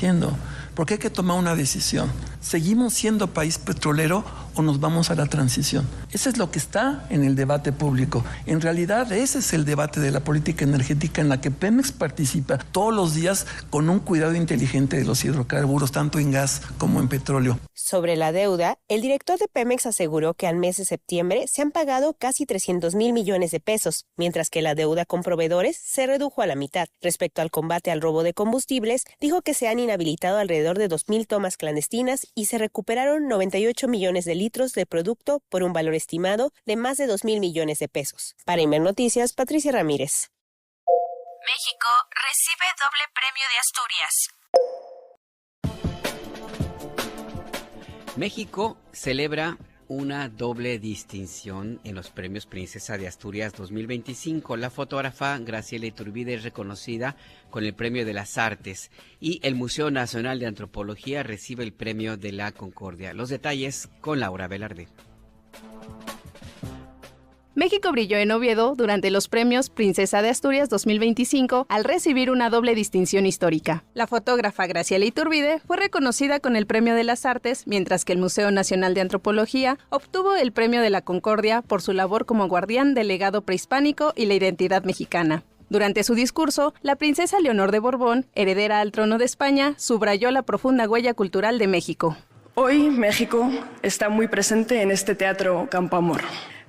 Porque hay que tomar una decisión. ¿Seguimos siendo país petrolero o nos vamos a la transición? Eso es lo que está en el debate público. En realidad, ese es el debate de la política energética en la que Pemex participa todos los días con un cuidado inteligente de los hidrocarburos, tanto en gas como en petróleo. Sobre la deuda, el director de Pemex aseguró que al mes de septiembre se han pagado casi 300,000 millones de pesos, mientras que la deuda con proveedores se redujo a la mitad. Respecto al combate al robo de combustibles, dijo que se han inhabilitado alrededor de 2,000 tomas clandestinas y se recuperaron 98 millones de litros de producto por un valor estimado de más de 2,000 millones de pesos. Para Imer Noticias, Patricia Ramírez. México recibe doble premio de Asturias. México celebra una doble distinción en los premios Princesa de Asturias 2025. La fotógrafa Graciela Iturbide es reconocida con el Premio de las Artes y el Museo Nacional de Antropología recibe el Premio de la Concordia. Los detalles con Laura Velarde. México brilló en Oviedo durante los premios Princesa de Asturias 2025 al recibir una doble distinción histórica. La fotógrafa Graciela Iturbide fue reconocida con el Premio de las Artes, mientras que el Museo Nacional de Antropología obtuvo el Premio de la Concordia por su labor como guardián del legado prehispánico y la identidad mexicana. Durante su discurso, la princesa Leonor de Borbón, heredera al trono de España, subrayó la profunda huella cultural de México. Hoy México está muy presente en este teatro Campo Amor.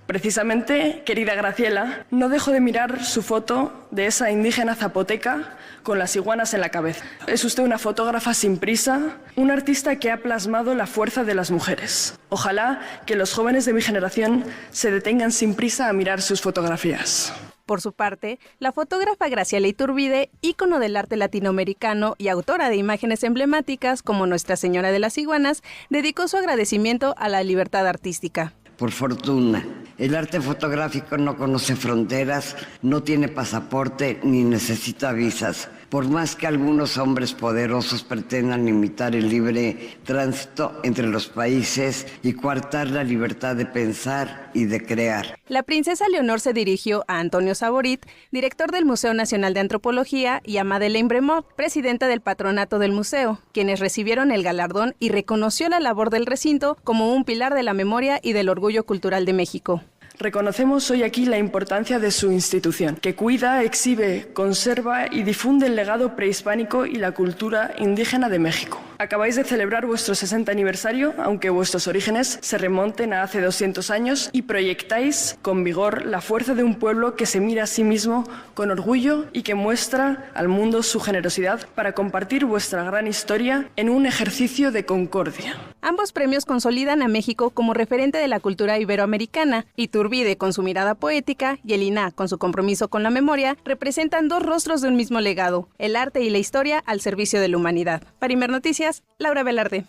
Precisamente, querida Graciela, no dejo de mirar su foto de esa indígena zapoteca con las iguanas en la cabeza. Es usted una fotógrafa sin prisa, un artista que ha plasmado la fuerza de las mujeres. Ojalá que los jóvenes de mi generación se detengan sin prisa a mirar sus fotografías. Por su parte, la fotógrafa Graciela Iturbide, ícono del arte latinoamericano y autora de imágenes emblemáticas como Nuestra Señora de las Iguanas, dedicó su agradecimiento a la libertad artística. Por fortuna, el arte fotográfico no conoce fronteras, no tiene pasaporte ni necesita visas. Por más que algunos hombres poderosos pretendan limitar el libre tránsito entre los países y coartar la libertad de pensar y de crear. La princesa Leonor se dirigió a Antonio Saborit, director del Museo Nacional de Antropología, y a Madeleine Bremont, presidenta del patronato del museo, quienes recibieron el galardón y reconoció la labor del recinto como un pilar de la memoria y del orgullo cultural de México. Reconocemos hoy aquí la importancia de su institución, que cuida, exhibe, conserva y difunde el legado prehispánico y la cultura indígena de México. Acabáis de celebrar vuestro 60 aniversario, aunque vuestros orígenes se remonten a hace 200 años, y proyectáis con vigor la fuerza de un pueblo que se mira a sí mismo con orgullo y que muestra al mundo su generosidad para compartir vuestra gran historia en un ejercicio de concordia. Ambos premios consolidan a México como referente de la cultura iberoamericana. Iturbide, con su mirada poética, y el INAH, con su compromiso con la memoria, representan dos rostros de un mismo legado, el arte y la historia al servicio de la humanidad. Para Imer Noticias, Laura Velarde.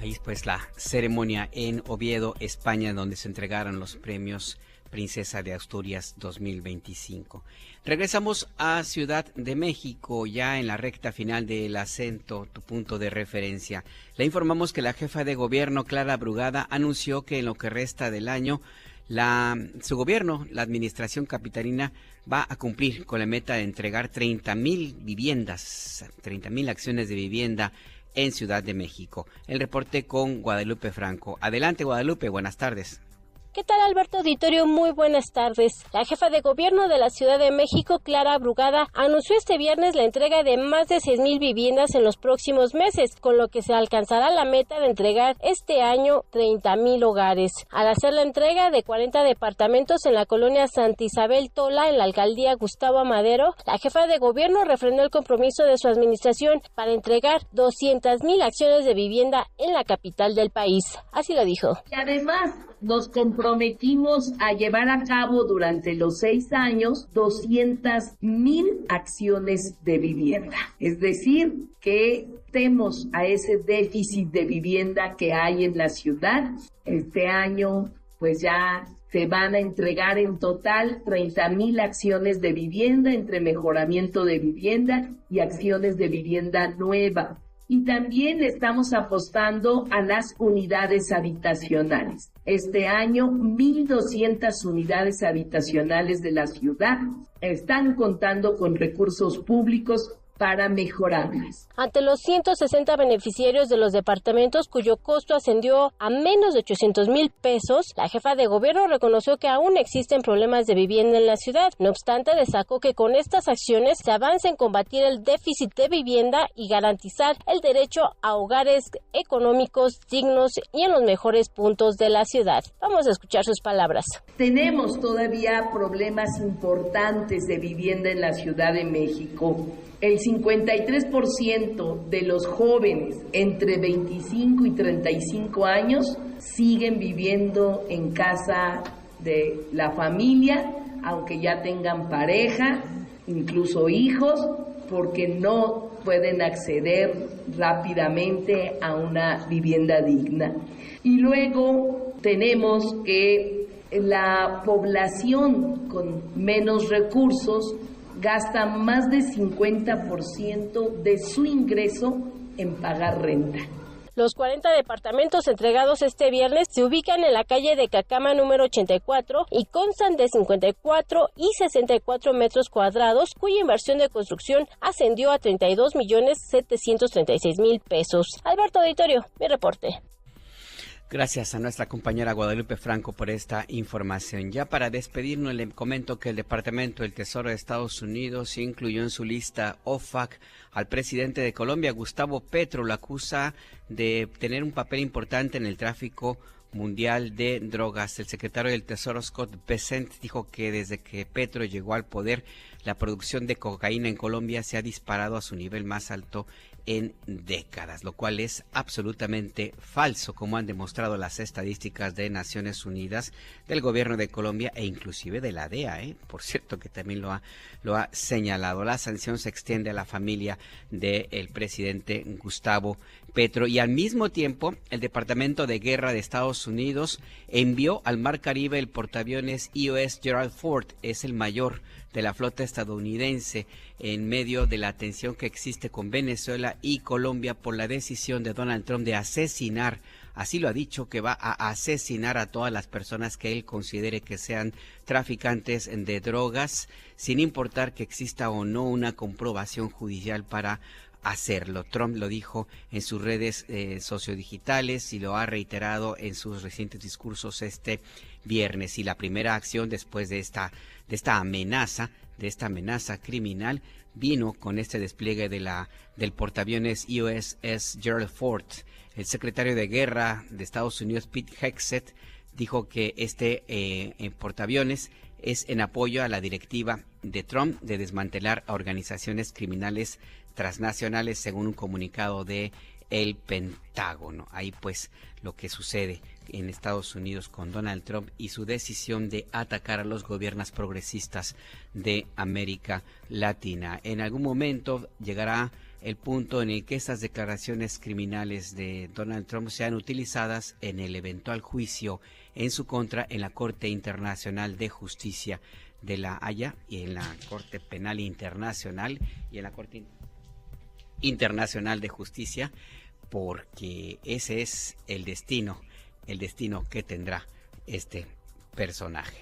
Ahí pues la ceremonia en Oviedo, España, donde se entregaron los premios Princesa de Asturias 2025. Regresamos a Ciudad de México, ya en la recta final del acento, tu punto de referencia. Le informamos que la jefa de gobierno, Clara Brugada, anunció que en lo que resta del año, su gobierno, la administración capitalina, va a cumplir con la meta de entregar 30,000 viviendas, 30,000 acciones de vivienda en Ciudad de México. El reporte con Guadalupe Franco. Adelante, Guadalupe, buenas tardes. ¿Qué tal, Alberto Auditorio? Muy buenas tardes. La jefa de gobierno de la Ciudad de México, Clara Brugada, anunció este viernes la entrega de más de 6,000 viviendas en los próximos meses, con lo que se alcanzará la meta de entregar este año 30,000 hogares. Al hacer la entrega de 40 departamentos en la colonia Santa Isabel Tola, en la alcaldía Gustavo Amadero, la jefa de gobierno refrendó el compromiso de su administración para entregar 200,000 acciones de vivienda en la capital del país. Así lo dijo. Y además, nos comprometimos a llevar a cabo durante los 6 años 200,000 acciones de vivienda. Es decir, que estemos a ese déficit de vivienda que hay en la ciudad. Este año, pues ya se van a entregar en total 30,000 acciones de vivienda entre mejoramiento de vivienda y acciones de vivienda nueva. Y también estamos apostando a las unidades habitacionales. Este año, 1,200 unidades habitacionales de la ciudad están contando con recursos públicos para mejorarlas. Ante los 160 beneficiarios de los departamentos cuyo costo ascendió a menos de 800,000 pesos, la jefa de gobierno reconoció que aún existen problemas de vivienda en la ciudad. No obstante, destacó que con estas acciones se avanza en combatir el déficit de vivienda y garantizar el derecho a hogares económicos dignos y en los mejores puntos de la ciudad. Vamos a escuchar sus palabras. Tenemos todavía problemas importantes de vivienda en la Ciudad de México. El 53% de los jóvenes entre 25 y 35 años siguen viviendo en casa de la familia, aunque ya tengan pareja, incluso hijos, porque no pueden acceder rápidamente a una vivienda digna. Y luego tenemos que la población con menos recursos gasta más de 50% de su ingreso en pagar renta. Los 40 departamentos entregados este viernes se ubican en la calle de Cacama número 84 y constan de 54 y 64 metros cuadrados, cuya inversión de construcción ascendió a 32,736,000 pesos. Alberto Auditorio, mi reporte. Gracias a nuestra compañera Guadalupe Franco por esta información. Ya para despedirnos, le comento que el Departamento del Tesoro de Estados Unidos incluyó en su lista OFAC al presidente de Colombia, Gustavo Petro. Lo acusa de tener un papel importante en el tráfico mundial de drogas. El secretario del Tesoro, Scott Bessent, dijo que desde que Petro llegó al poder, la producción de cocaína en Colombia se ha disparado a su nivel más alto en décadas, lo cual es absolutamente falso, como han demostrado las estadísticas de Naciones Unidas, del gobierno de Colombia e inclusive de la DEA, por cierto, que también lo ha señalado. La sanción se extiende a la familia del presidente Gustavo Petro y al mismo tiempo el Departamento de Guerra de Estados Unidos envió al Mar Caribe el portaaviones USS Gerald Ford. Es el mayor de la flota estadounidense en medio de la tensión que existe con Venezuela y Colombia por la decisión de Donald Trump de asesinar, así lo ha dicho, que va a asesinar a todas las personas que él considere que sean traficantes de drogas, sin importar que exista o no una comprobación judicial para hacerlo. Trump lo dijo en sus redes sociodigitales y lo ha reiterado en sus recientes discursos este viernes. Y la primera acción después de esta amenaza criminal vino con este despliegue del portaaviones USS Gerald Ford. El secretario de Guerra de Estados Unidos, Pete Hegseth, dijo que este portaaviones es en apoyo a la directiva de Trump de desmantelar a organizaciones criminales transnacionales, según un comunicado de el Pentágono. Ahí pues lo que sucede en Estados Unidos con Donald Trump y su decisión de atacar a los gobiernos progresistas de América Latina. En algún momento llegará el punto en el que estas declaraciones criminales de Donald Trump sean utilizadas en el eventual juicio en su contra en la Corte Internacional de Justicia de La Haya y en la Corte Penal Internacional y en la Corte Internacional de Justicia, porque ese es el destino que tendrá este personaje.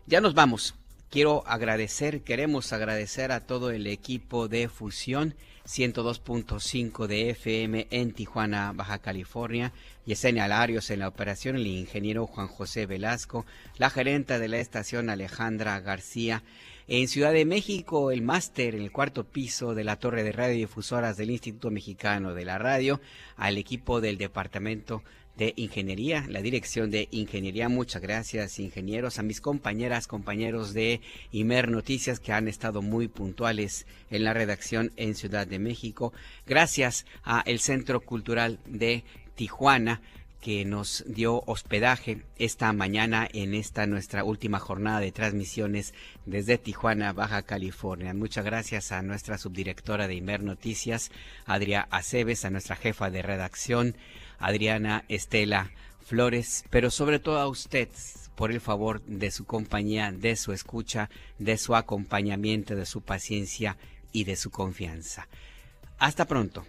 Ya nos vamos. Queremos agradecer a todo el equipo de Fusión 102.5 de FM en Tijuana, Baja California, Yesenia Larios en la operación, el ingeniero Juan José Velasco, la gerenta de la estación Alejandra García. En Ciudad de México, el máster en el 4º piso de la Torre de Radiodifusoras del Instituto Mexicano de la Radio, al equipo del Departamento de Ingeniería, la Dirección de Ingeniería. Muchas gracias, ingenieros, a mis compañeros de Imer Noticias que han estado muy puntuales en la redacción en Ciudad de México. Gracias a el Centro Cultural de Tijuana, que nos dio hospedaje esta mañana en esta nuestra última jornada de transmisiones desde Tijuana, Baja California. Muchas gracias a nuestra subdirectora de Imer Noticias, Adriana Aceves, a nuestra jefa de redacción, Adriana Estela Flores, pero sobre todo a usted por el favor de su compañía, de su escucha, de su acompañamiento, de su paciencia y de su confianza. Hasta pronto.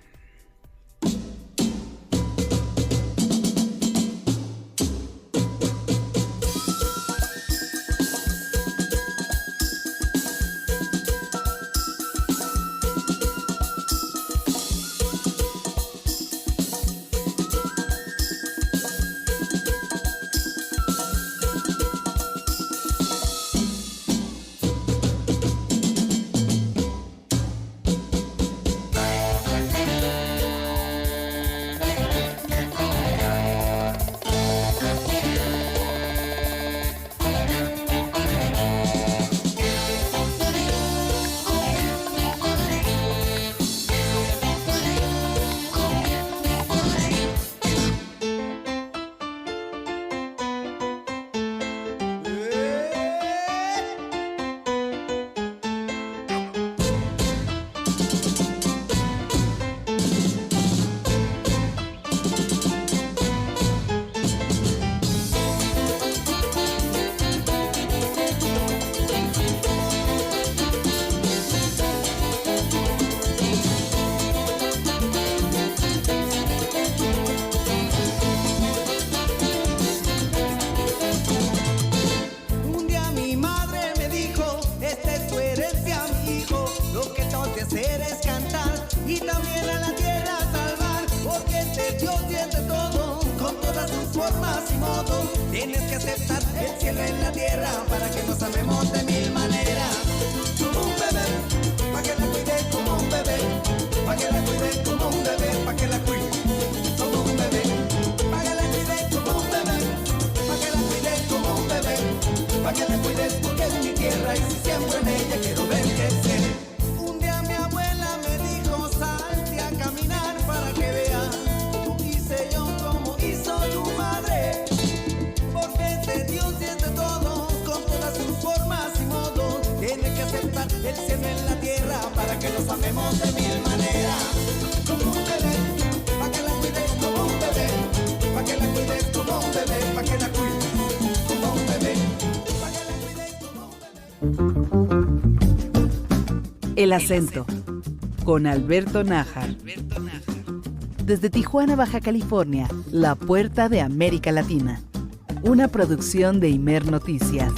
Tienes que aceptar el cielo en la tierra para que nos amemos de mil maneras. Como un bebé, pa' que la cuide como un bebé, pa' que la cuide como un bebé, pa' que la cuide como un bebé, pa' que la cuide como un bebé, pa' que la cuide como un bebé, pa' que la cuides porque es mi tierra y si siembro en ella quiero ver crecer. Un día mi abuela me dijo salte a caminar para que veas cómo hice yo, como hizo tu madre. Dios es de todo, con todas sus formas y modos. Tiene que aceptar el cielo en la tierra para que nos amemos de mil maneras. Como un bebé, pa' que la cuides como un bebé, pa' que la cuides como un bebé, pa' que la cuides como un bebé, pa' que la cuides como un bebé. El acento, con Alberto Nájar. Desde Tijuana, Baja California, la puerta de América Latina. Una producción de Imer Noticias.